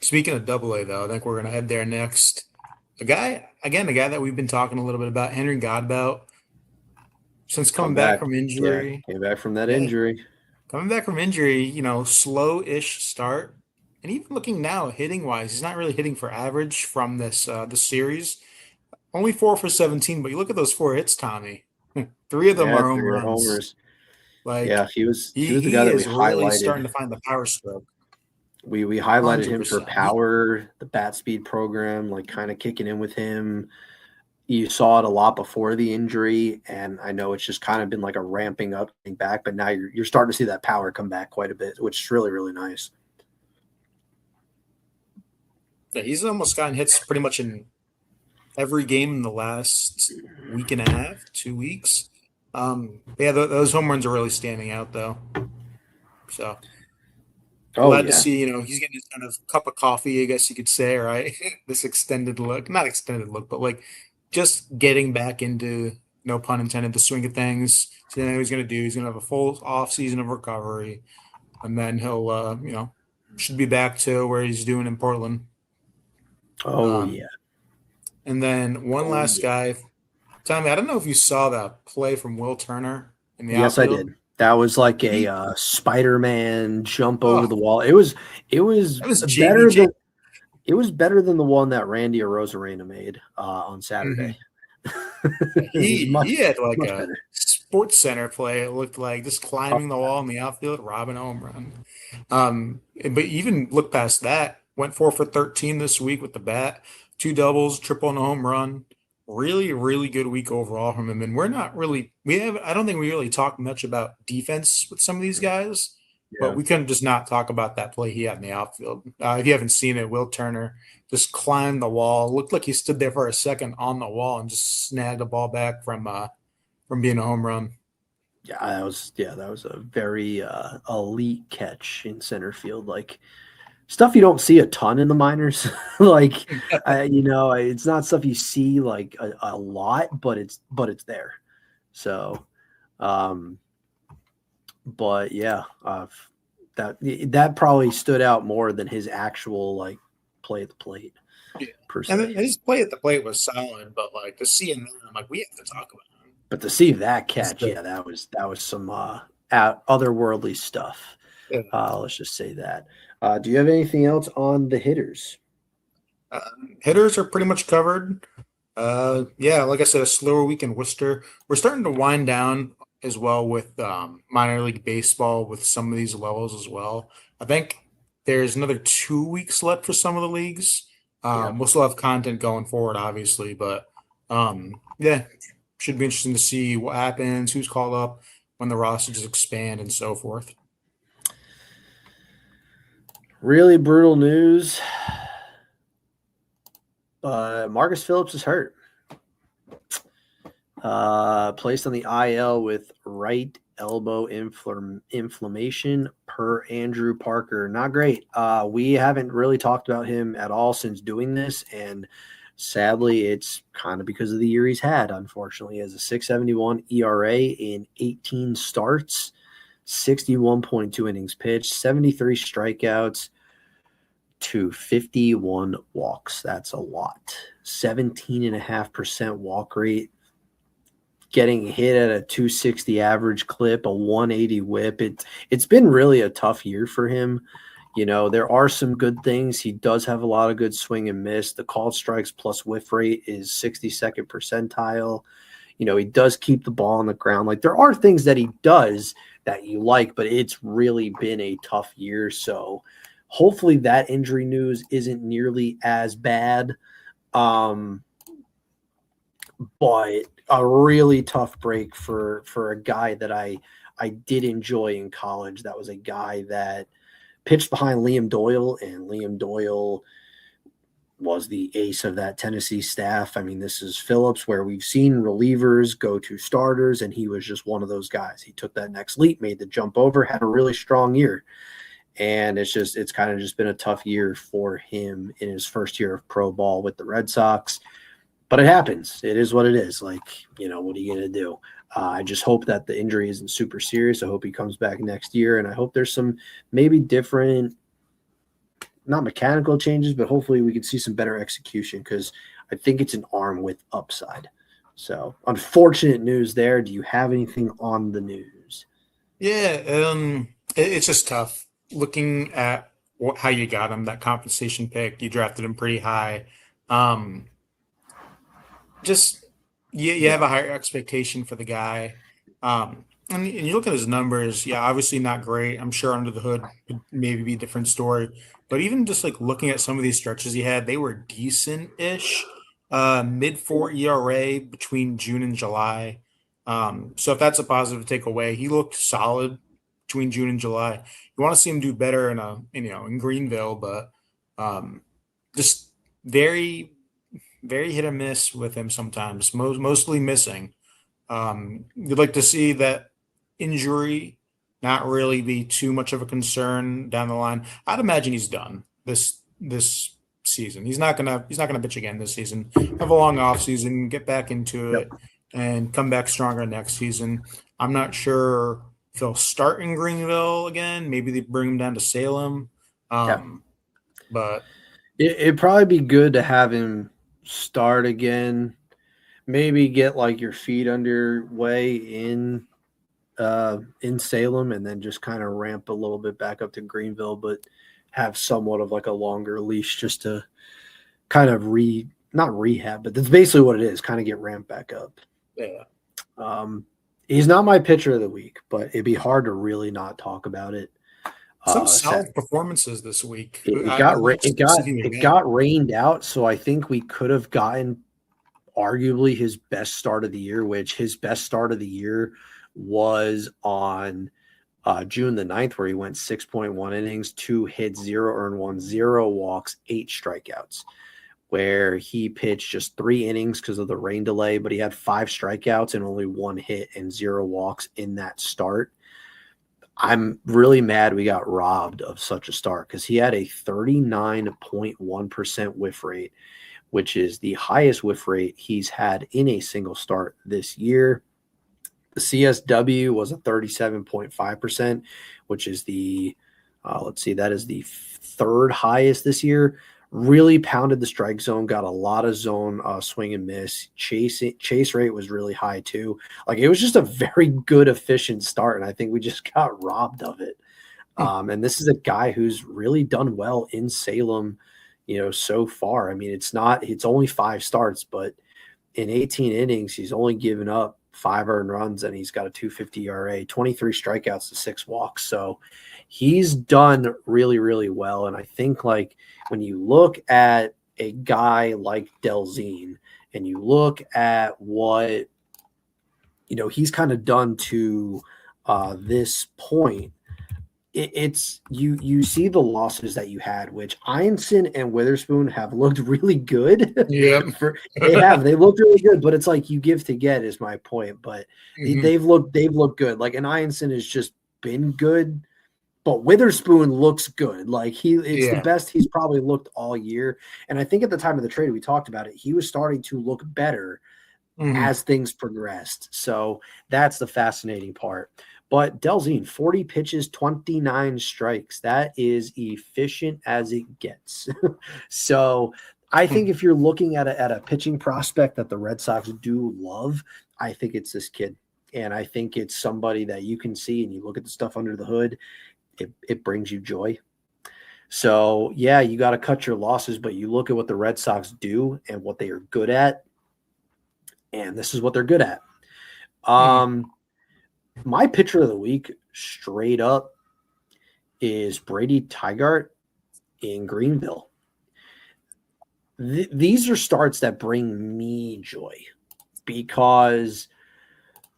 Speaking of double A, though, I think we're gonna head there next. A guy that we've been talking a little bit about, Henry Godbout, since Come coming back back. from Yeah, injury. came back from that Yeah, injury. coming back from injury, slow-ish start, and even looking now, hitting wise, he's not really hitting for average from this series. Only 4 for 17, but you look at those 4 hits, Tommy. Three of them Yeah, are home 3 runs. homers. Yeah, Like he he was the guy he that we is really highlighted. starting to find the power stroke. We highlighted him for 100%. He power, the bat speed program, like kind of kicking in with him. You saw it a lot before the injury, and I know it's just kind of been like a ramping up getting back, but now you're starting to see that power come back quite a bit, which is really, really nice. yeah, he's almost gotten hits pretty much in every game in the last week and a half, 2 weeks. Yeah, those home runs are really standing out though. So Oh glad to yeah. see, he's getting his kind of cup of coffee, I guess you could say, right? This extended look, not extended look, but like just getting back into, no pun intended, the swing of things. So then he's going to do, he's going to have a full off season of recovery, and then he'll, should be back to where he's doing in Portland. Oh Um, yeah. and then one Oh last yeah. guy, Tommy, I don't know if you saw that play from Will Turner in the Yes, I outfield. did. That was like a He, Spider-Man jump over oh, the wall. It was that was better JBJ. than the one that Randy Arozarena made on Saturday. It was He had like much a better. sports center play. It looked like just Oh, climbing the wall in the outfield, robbing a home run. But even look past that, went 4 for 13 this week with the bat, two doubles, triple and a home run. Really, really good week overall from him. And I don't think we really talk much about defense with some of these guys, but yeah. we couldn't just not talk about that play he had in the outfield. If you haven't seen it, Will Turner just climbed the wall. Looked like he stood there for a second on the wall and just snagged the ball back from being a home run. That was a very elite catch in center field. Like stuff you don't see a ton in the minors. Like it's not stuff you see like a lot, but it's there. So, um, but yeah, that probably stood out more than his actual like play at the plate Yeah. per And se. his play at the plate was solid, but like to see him there, I'm like, we have to talk about him. But to see that He's catch, yeah, that was some otherworldly stuff. yeah. Let's just say that. Do you have anything else on the hitters? Hitters are pretty much covered. Yeah, like I said, a slower week in Worcester. We're starting to wind down as well with minor league baseball with some of these levels as well. I think there's another 2 weeks left for some of the leagues. Yeah. We'll still have content going forward, obviously, but yeah, should be interesting to see what happens, who's called up, when the rosters expand, and so forth. Really brutal news. Marcus Phillips is hurt. Placed on the IL with right elbow inflammation per Andrew Parker. Not great. We haven't really talked about him at all since doing this, and sadly, it's kind of because of the year he's had. Unfortunately, he has a 6.71 ERA in 18 starts, 61.2 innings pitched, 73 strikeouts to 51 walks. That's a lot. 17.5% walk rate. Getting hit at a 260 average clip, a 180 whip. It's been really a tough year for him. There are some good things. He does have a lot of good swing and miss. The called strikes plus whiff rate is 62nd percentile. He does keep the ball on the ground. Like there are things that he does that you like, but it's really been a tough year. So hopefully that injury news isn't nearly as bad. But a really tough break for a guy that I did enjoy in college. That was a guy that pitched behind Liam Doyle, and Liam Doyle was the ace of that Tennessee staff. I mean, this is Phillips, where we've seen relievers go to starters, and he was just one of those guys. He took that next leap, made the jump over, had a really strong year. And it's kind of just been a tough year for him in his first year of pro ball with the Red Sox. But it happens. It is what it is. Like, what are you going to do? I just hope that the injury isn't super serious. I hope he comes back next year. And I hope there's some maybe different, not mechanical changes, but hopefully we can see some better execution, because I think it's an arm with upside. So unfortunate news there. Do you have anything on the news? Yeah, it's just tough looking at how you got him, that compensation pick. You drafted him pretty high. Just you have a higher expectation for the guy. And you look at his numbers, yeah, obviously not great. I'm sure under the hood would maybe be a different story. But even just like looking at some of these stretches he had, they were decent-ish. Mid-4 ERA between June and July. So if that's a positive to take away, he looked solid between June and July. You want to see him do better in Greenville, but just very, very hit or miss with him sometimes, mostly missing. You'd like to see that injury not really be too much of a concern down the line. I'd imagine he's done this season. He's not gonna pitch again this season. Have a long off season, get back into it, and come back stronger next season. I'm not sure if he'll start in Greenville again. Maybe they bring him down to Salem. But it'd probably be good to have him start again. Maybe get like your feet underway in Salem, and then just kind of ramp a little bit back up to Greenville, but have somewhat of like a longer leash just to kind of not rehab, but that's basically what it is, kind of get ramped back up. Yeah. He's not my pitcher of the week, but it'd be hard to really not talk about it. Some solid performances this week. It got rained out, so I think we could have gotten arguably his best start of the year, which his best start of the year was on June the 9th, where he went 6.1 innings, 2 hits, 0 earned 1, 0 walks, 8 strikeouts, where he pitched just 3 innings because of the rain delay, but he had 5 strikeouts and only 1 hit and 0 walks in that start. I'm really mad we got robbed of such a start, because he had a 39.1% whiff rate, which is the highest whiff rate he's had in a single start this year. The CSW was a 37.5%, which is that is the 3rd highest this year. Really pounded the strike zone, got a lot of zone swing and miss. Chase rate was really high too. Like, it was just a very good, efficient start, and I think we just got robbed of it. And this is a guy who's really done well in Salem, so far. I mean, it's only 5 starts, but in 18 innings, he's only given up 5 earned runs, and he's got a 2.50 ERA, 23 strikeouts to 6 walks. So he's done really, really well. And I think, like, when you look at a guy like Delzine and you look at what, he's kind of done to this point, it's you see the losses that you had, which Einson and Witherspoon have looked really good. Yeah, they looked really good, but it's like you give to get is my point. But they've looked good. Like, and Einson has just been good, but Witherspoon looks good. Like, it's the best he's probably looked all year. And I think at the time of the trade, we talked about it, he was starting to look better as things progressed. So that's the fascinating part. But Delzine, 40 pitches, 29 strikes. That is efficient as it gets. So I think if you're looking at a pitching prospect that the Red Sox do love, I think it's this kid. And I think it's somebody that you can see, and you look at the stuff under the hood, it brings you joy. So, yeah, you got to cut your losses, but you look at what the Red Sox do and what they are good at, and this is what they're good at. My pitcher of the week straight up is Brady Tygart in Greenville. These are starts that bring me joy because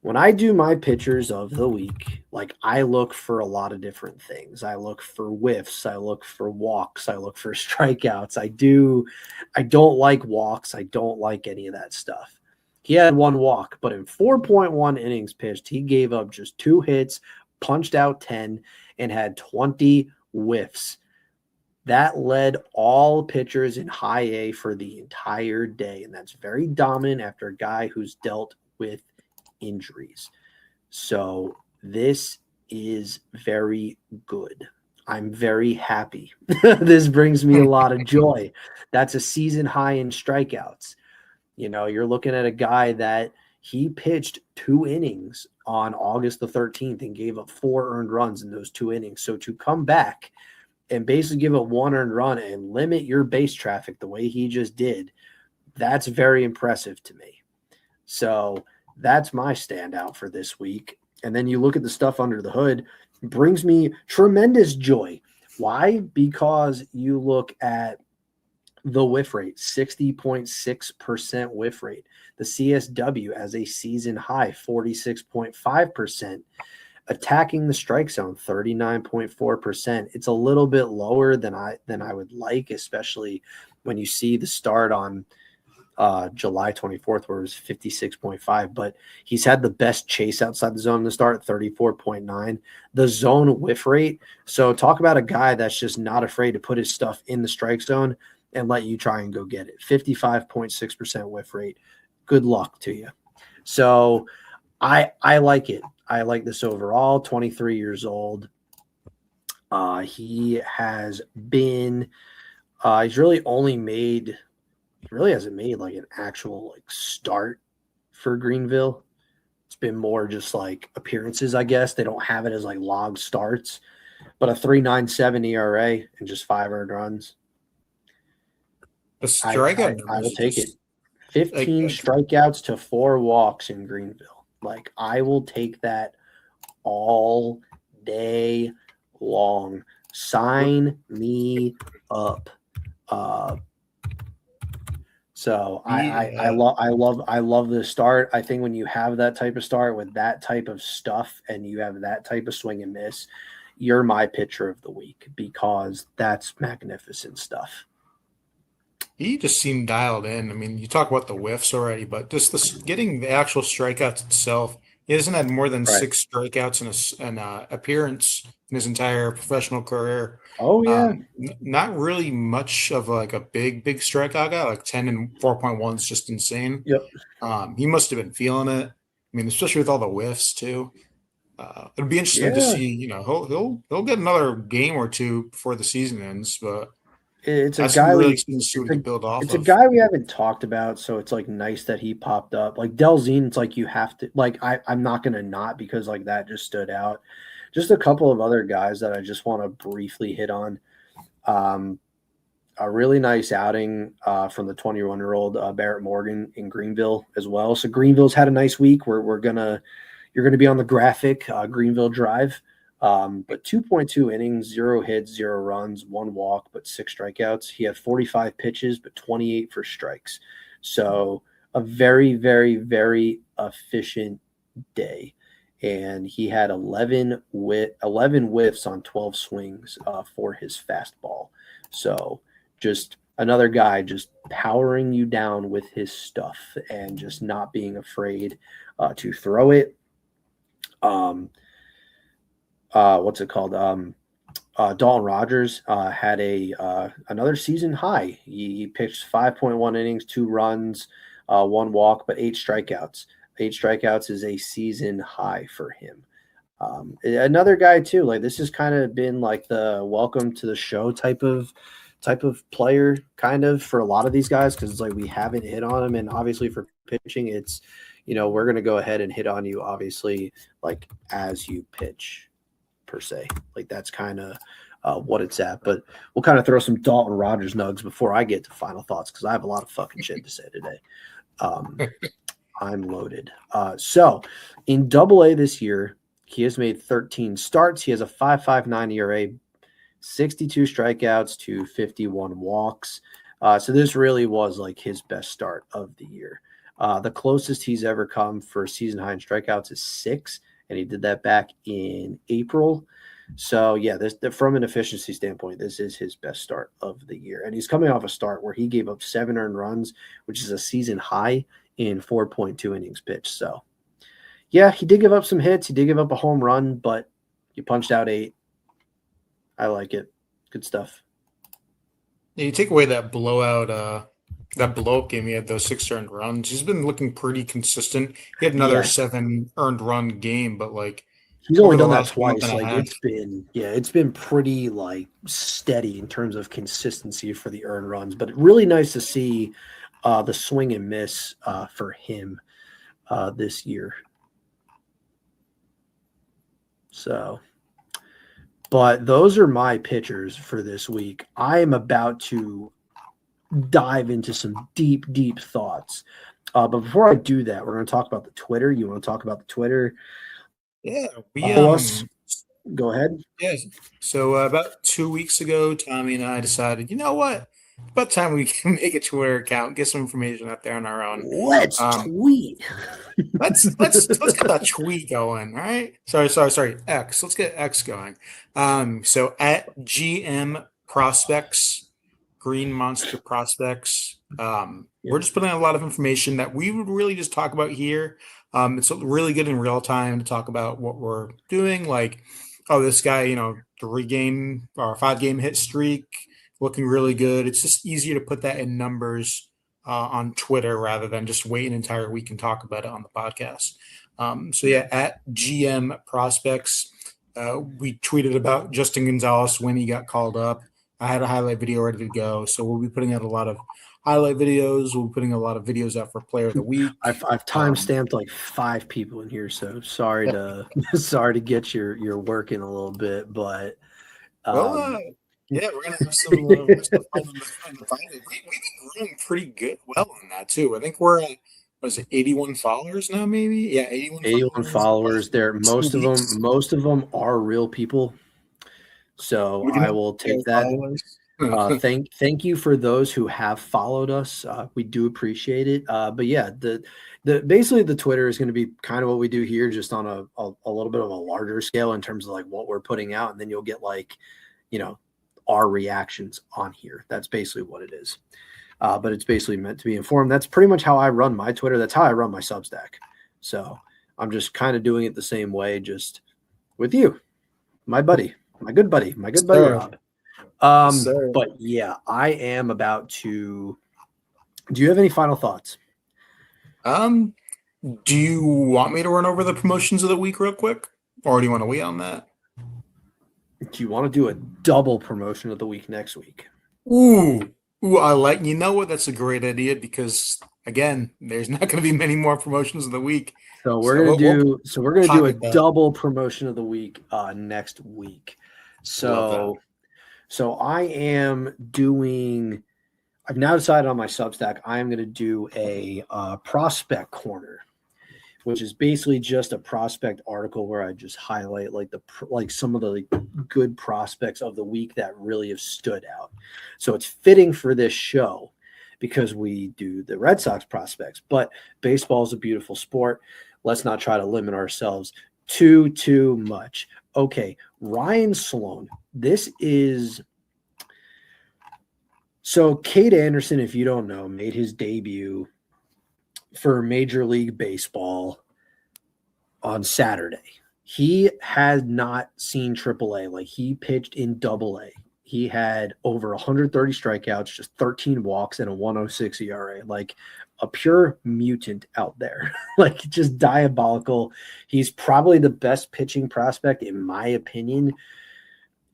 when I do my pitchers of the week, like I look for a lot of different things. I look for whiffs. I look for walks. I look for strikeouts. I don't like walks. I don't like any of that stuff. He had one walk, but in 4.1 innings pitched, he gave up just 2 hits, punched out 10, and had 20 whiffs. That led all pitchers in high A for the entire day, and that's very dominant after a guy who's dealt with injuries. So this is very good. I'm very happy. This brings me a lot of joy. That's a season high in strikeouts. You're looking at a guy that he pitched 2 innings on August the 13th and gave up 4 earned runs in those 2 innings. So to come back and basically give up 1 earned run and limit your base traffic the way he just did, that's very impressive to me. So that's my standout for this week. And then you look at the stuff under the hood, brings me tremendous joy. Why? Because you look at the whiff rate, 60.6% whiff rate. The CSW as a season high, 46.5%. Attacking the strike zone, 39.4%. It's a little bit lower than I would like, especially when you see the start on July 24th, where it was 56.5, but he's had the best chase outside the zone to start, 34.9. The zone whiff rate. So talk about a guy that's just not afraid to put his stuff in the strike zone and let you try and go get it. 55.6% whiff rate. Good luck to you. So I like it. I like this overall. 23 years old. He has been he's really only made – he really hasn't made like an actual like start for Greenville. It's been more just like appearances, I guess. They don't have it as like log starts, but a 3.97 ERA and just 5 earned runs. The strikeout I will take it. 15 like, strikeouts to 4 walks in Greenville. Like I will take that all day long. Sign me up. So I love the start. I think when you have that type of start with that type of stuff and you have that type of swing and miss, you're my pitcher of the week because that's magnificent stuff. He just seemed dialed in. I mean, you talk about the whiffs already, but just getting the actual strikeouts itself. He hasn't had more than 6 strikeouts in an appearance in his entire professional career. Oh yeah, Not really much of like a big strikeout guy. Like 10 and 4.1 is just insane. yep. He must have been feeling it. I mean, especially with all the whiffs too. It'll be interesting to see. He'll get another game or 2 before the season ends, but. It's a That's guy really build off it's of. a guy we haven't talked about, so it's like nice that he popped up. Like Delzine, it's like you have to like I'm not gonna not because like that just stood out. Just a couple of other guys that I just want to briefly hit on. A really nice outing from the 21-year-old Barrett Morgan in Greenville as well. So Greenville's had a nice week. You're gonna be on the graphic Greenville Drive. But 2.2 innings, 0 hits, 0 runs, 1 walk, but 6 strikeouts. He had 45 pitches, but 28 for strikes. So a very, very, very efficient day. And he had 11 whiffs on 12 swings for his fastball. So just another guy just powering you down with his stuff and just not being afraid to throw it. What's it called? Dalton Rogers had another season high. He pitched 5.1 innings, 2 runs, 1 walk, but 8 strikeouts. 8 strikeouts is a season high for him. Another guy too. Like this has kind of been like the welcome to the show type of player, kind of for a lot of these guys because it's like we haven't hit on him, and obviously for pitching, it's we're gonna go ahead and hit on you obviously like as you pitch. Per se, like that's kind of what it's at, but we'll kind of throw some Dalton Rogers nugs before I get to final thoughts because I have a lot of fucking shit to say today. I'm loaded. So in AA this year, He has made 13 starts. He has a 5.59 ERA, 62 strikeouts to 51 walks. So this really was like his best start of the year. The closest he's ever come for season high in strikeouts is 6, and he did that back in April. So yeah, from an efficiency standpoint, this is his best start of the year. And he's coming off a start where he gave up 7 earned runs, which is a season high in 4.2 innings pitched. So yeah, he did give up some hits. He did give up a home run, but he punched out 8. I like it. Good stuff. Yeah, you take away that blowout game. He had those 6 earned runs. He's been looking pretty consistent. He had another 7 earned run game, but like he's only over the done that last month twice. and a Like half. it's been pretty like steady in terms of consistency for the earned runs, but really nice to see the swing and miss for him this year. So, but those are my pitchers for this week. I am about to dive into some deep, deep thoughts. But before I do that, we're going to talk about the Twitter. You want to talk about the Twitter? Yeah, Go ahead. Yes. So about 2 weeks ago, Tommy and I decided, you know what? About time we can make a Twitter account, get some information out there on our own. Let's tweet. Let's get that tweet going. All right. Sorry. X. Let's get X going. So at GM Prospects, Green Monster Prospects. We're just putting out a lot of information that we would really just talk about here. It's really good in real time to talk about what we're doing. Like, oh, this guy, 3-game or 5-game hit streak, looking really good. It's just easier to put that in numbers on Twitter rather than just wait an entire week and talk about it on the podcast. So yeah, at GM Prospects, we tweeted about Justin Gonzalez when he got called up. I had a highlight video ready to go, so we'll be putting out a lot of highlight videos. We'll be putting a lot of videos out for Player of the Week. I've time stamped like 5 people in here, so sorry to get your work in a little bit, but yeah, we're gonna have some fun on the finals. We've been growing pretty well on that too. I think we're at 81 followers now, maybe? Yeah, 81 followers. There, most of them are real people. So I will take that. Thank you for those who have followed us. We do appreciate it. But yeah, basically the Twitter is going to be kind of what we do here, just on a little bit of a larger scale in terms of like what we're putting out, and then you'll get like, our reactions on here. That's basically what it is. But it's basically meant to be informed. That's pretty much how I run my Twitter. That's how I run my Substack. So I'm just kind of doing it the same way, just with you, my good buddy Rob. But yeah, I am about to. Do you have any final thoughts? Do you want me to run over the promotions of the week real quick, or do you want to wait on that? Do you want to do a double promotion of the week next week? Ooh, I like. You know what? That's a great idea because again, there's not going to be many more promotions of the week. So we're gonna do a double promotion of the week next week. So I am doing. I've now decided on my Substack. I am going to do a prospect corner, which is basically just a prospect article where I just highlight like some of the good prospects of the week that really have stood out. So it's fitting for this show because we do the Red Sox prospects, but baseball is a beautiful sport. Let's not try to limit ourselves too much. Okay, Ryan Sloan. This is so Cade Anderson, if you don't know, made his debut for Major League Baseball on Saturday. He had not seen AAA. Like, he pitched in AA. He had over 130 strikeouts, just 13 walks, and a 106 ERA. Like a pure mutant out there. Like, just diabolical. He's probably the best pitching prospect, in my opinion,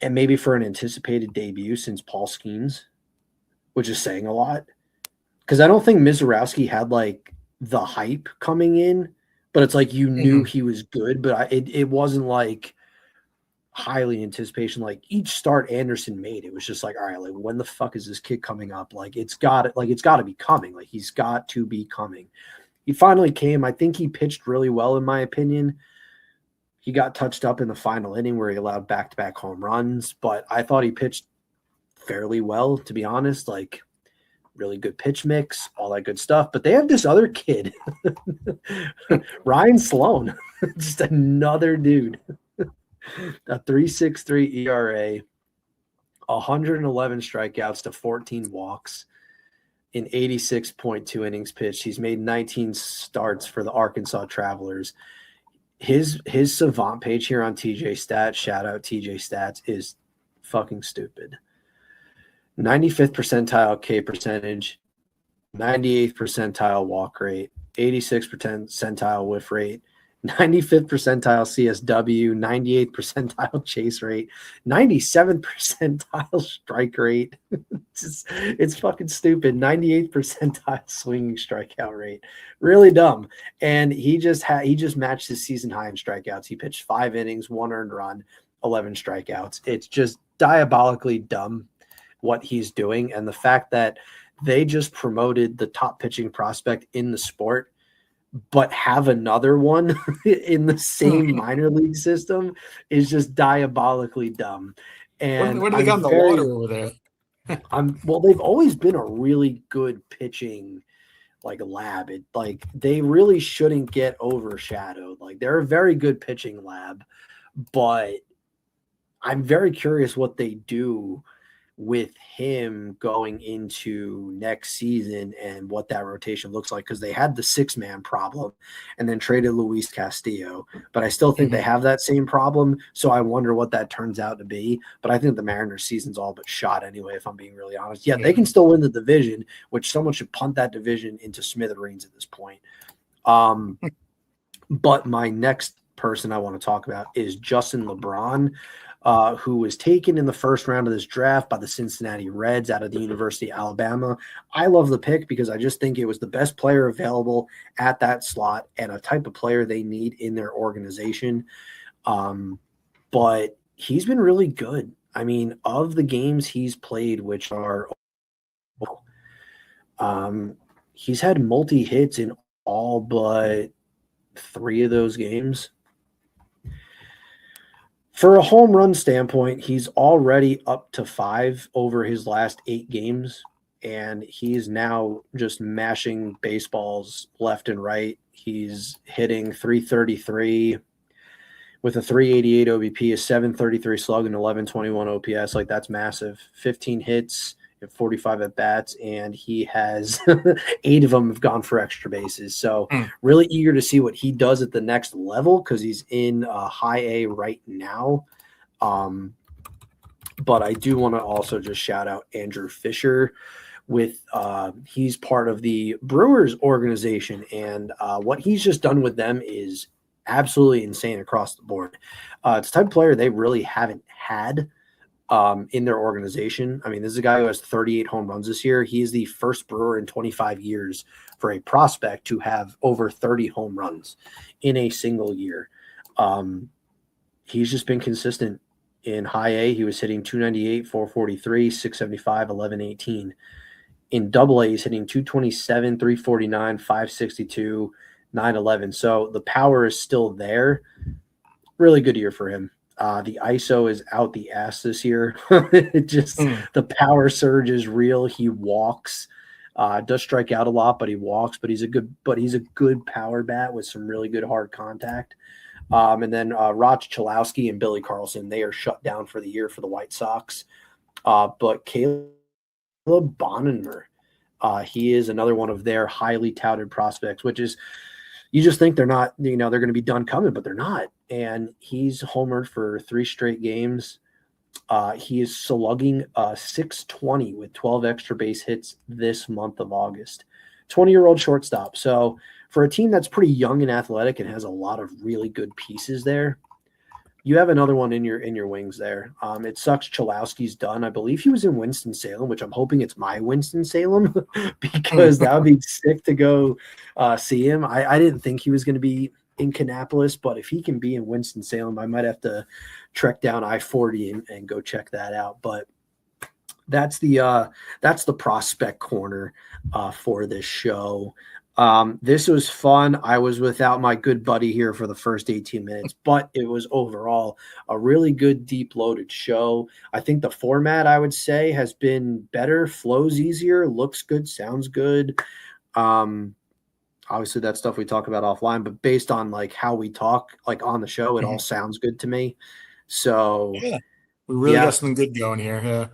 and maybe for an anticipated debut since Paul Skeens, which is saying a lot. Because I don't think Mizorowski had like the hype coming in, but it's like you knew he was good, but it wasn't like highly anticipation. Like each start Anderson made, it was just like, all right, like when the fuck is this kid coming up? Like it's got to be coming. Like he's got to be coming. He finally came. I think he pitched really well, in my opinion. He got touched up in the final inning where he allowed back-to-back home runs, but I thought he pitched fairly well, to be honest. Like, really good pitch mix, all that good stuff. But they have this other kid, Ryan Sloan, just another dude. A 3.63 ERA, 111 strikeouts to 14 walks in 86.2 innings pitched. He's made 19 starts for the Arkansas Travelers. His savant page here on TJ Stats, shout out TJ Stats, is fucking stupid. 95th percentile K percentage, 98th percentile walk rate, 86th percentile whiff rate, 95th percentile CSW, 98th percentile chase rate, 97th percentile strike rate. It's fucking stupid. 98th percentile swinging strikeout rate. Really dumb. And he just matched his season high in strikeouts. He pitched 5 innings, 1 earned run, 11 strikeouts. It's just diabolically dumb what he's doing. And the fact that they just promoted the top pitching prospect in the sport, but have another one in the same minor league system is just diabolically dumb. And what do they got in the water over there? Well, they've always been a really good pitching lab. They really shouldn't get overshadowed. Like, they're a very good pitching lab, but I'm very curious what they do with him going into next season and what that rotation looks like, because they had the 6-man problem and then traded Luis Castillo, but I still think they have that same problem, so I wonder what that turns out to be. But I think the Mariners season's all but shot anyway, if I'm being really honest. Yeah, they can still win the division, which someone should punt that division into smithereens at this point. But my next person I want to talk about is Justin LeBron, who was taken in the first round of this draft by the Cincinnati Reds out of the University of Alabama. I love the pick because I just think it was the best player available at that slot and a type of player they need in their organization. But he's been really good. I mean, of the games he's played, which are he's had multi-hits in all but 3 of those games. For a home run standpoint, he's already up to 5 over his last 8 games, and he's now just mashing baseballs left and right. He's hitting .333 with a .388 OBP, a .733 slug, and 1121 OPS. Like, that's massive. 15 hits and 45 at bats, and he has 8 of them have gone for extra bases. So really eager to see what he does at the next level, because he's in high A right now. But I do want to also just shout out Andrew Fisher with he's part of the Brewers organization, and what he's just done with them is absolutely insane across the board. It's the type of player they really haven't had in their organization. I mean, this is a guy who has 38 home runs this year. He is the first Brewer in 25 years for a prospect to have over 30 home runs in a single year. He's just been consistent. In high A, he was hitting .298, .443, .675, .1118. In double A, he's hitting .227, .349, .562, .911. So the power is still there. Really good year for him. The ISO is out the ass this year. The power surge is real. He walks, does strike out a lot, but he walks. But he's a good power bat with some really good hard contact. And then Rod Chalowski and Billy Carlson, they are shut down for the year for the White Sox. But Caleb Bonenmer, he is another one of their highly touted prospects, which is, you just think they're not, they're going to be done coming, but they're not. And he's homered for 3 straight games. He is slugging .620 with 12 extra base hits this month of August. 20-year-old shortstop. So for a team that's pretty young and athletic and has a lot of really good pieces there, you have another one in your wings there. It sucks Chalowski's done. I believe he was in Winston-Salem, which I'm hoping it's my Winston-Salem because that would be sick to go see him. I didn't think he was going to be in Kannapolis, but if he can be in Winston-Salem, I might have to trek down I-40 and go check that out. But that's the prospect corner for this show. This was fun. I was without my good buddy here for the first 18 minutes, but it was overall a really good, deep loaded show. I think the format, I would say, has been better, flows easier, looks good, sounds good. Obviously that stuff we talk about offline, but based on like how we talk, like on the show, it all sounds good to me. So Yeah, we really yeah, got something good going here. Yeah.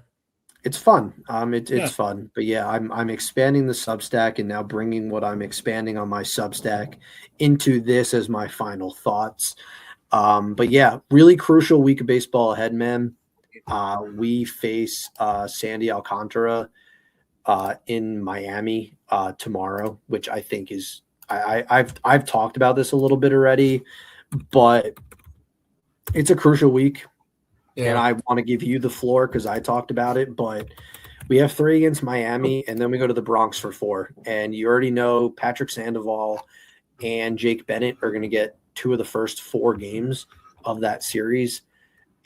it's fun. It's Yeah. fun, but yeah, I'm expanding the Substack and now bringing what I'm expanding on my Substack into this as my final thoughts. But yeah, really crucial week of baseball ahead, man. We face Sandy Alcantara in Miami tomorrow, which I think is I've talked about this a little bit already, but it's a crucial week. And I want to give you the floor because I talked about it, but we have 3 against Miami, and then we go to the Bronx for 4. And you already know Patrick Sandoval and Jake Bennett are going to get 2 of the first 4 games of that series.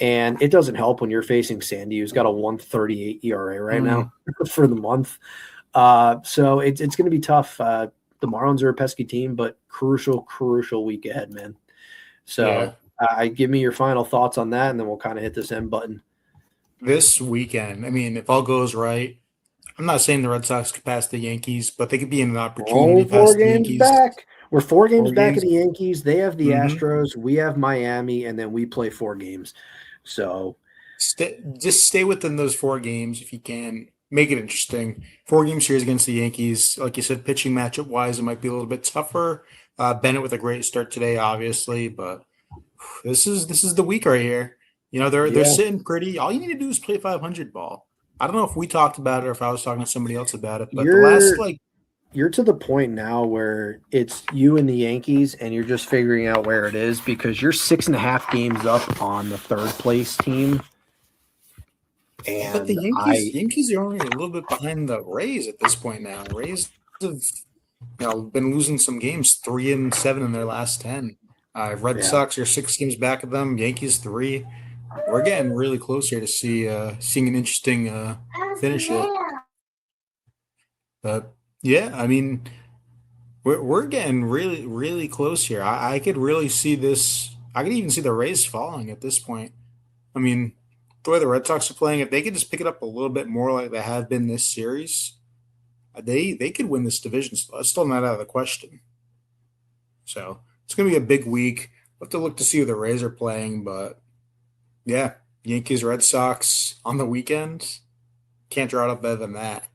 And it doesn't help when you're facing Sandy, who's got a 1.38 ERA right now for the month. So it's going to be tough. The Marlins are a pesky team, but crucial week ahead, man. So give me your final thoughts on that, and then we'll kind of hit this end button. This weekend, I mean, if all goes right, I'm not saying the Red Sox could pass the Yankees, but they could be in an opportunity to pass the Yankees. Back. We're 4 games back of the Yankees. They have the Astros. We have Miami, and then we play 4 games. So just stay within those 4 games if you can. Make it interesting. 4-game series against the Yankees. Like you said, pitching matchup wise, it might be a little bit tougher. Bennett with a great start today, obviously, but this is the week right here. You know, they're sitting pretty. All you need to do is play 500 ball. I don't know if we talked about it or if I was talking to somebody else about it, but you're to the point now where it's you and the Yankees, and you're just figuring out where it is because you're 6.5 games up on the 3rd place team. But the Yankees are only a little bit behind the Rays at this point now. Rays have been losing some games, 3-7 in their last 10. Red Sox are 6 games back of them. Yankees 3. We're getting really close here to seeing an interesting finish here. But yeah, I mean, we're getting really, really close here. I could really see this. I could even see the Rays falling at this point. I mean, the way the Red Sox are playing, if they could just pick it up a little bit more like they have been this series, they could win this division. It's still not out of the question. So it's going to be a big week. We'll have to look to see who the Rays are playing, but yeah, Yankees, Red Sox on the weekend. Can't draw it up better than that.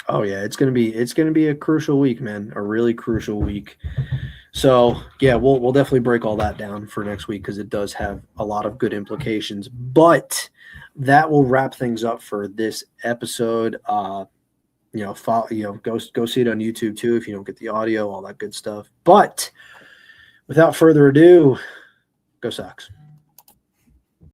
Oh yeah, it's gonna be a crucial week, man. A really crucial week. So yeah, we'll definitely break all that down for next week because it does have a lot of good implications. But that will wrap things up for this episode. Go see it on YouTube too if you don't get the audio, all that good stuff. But without further ado, go Sox.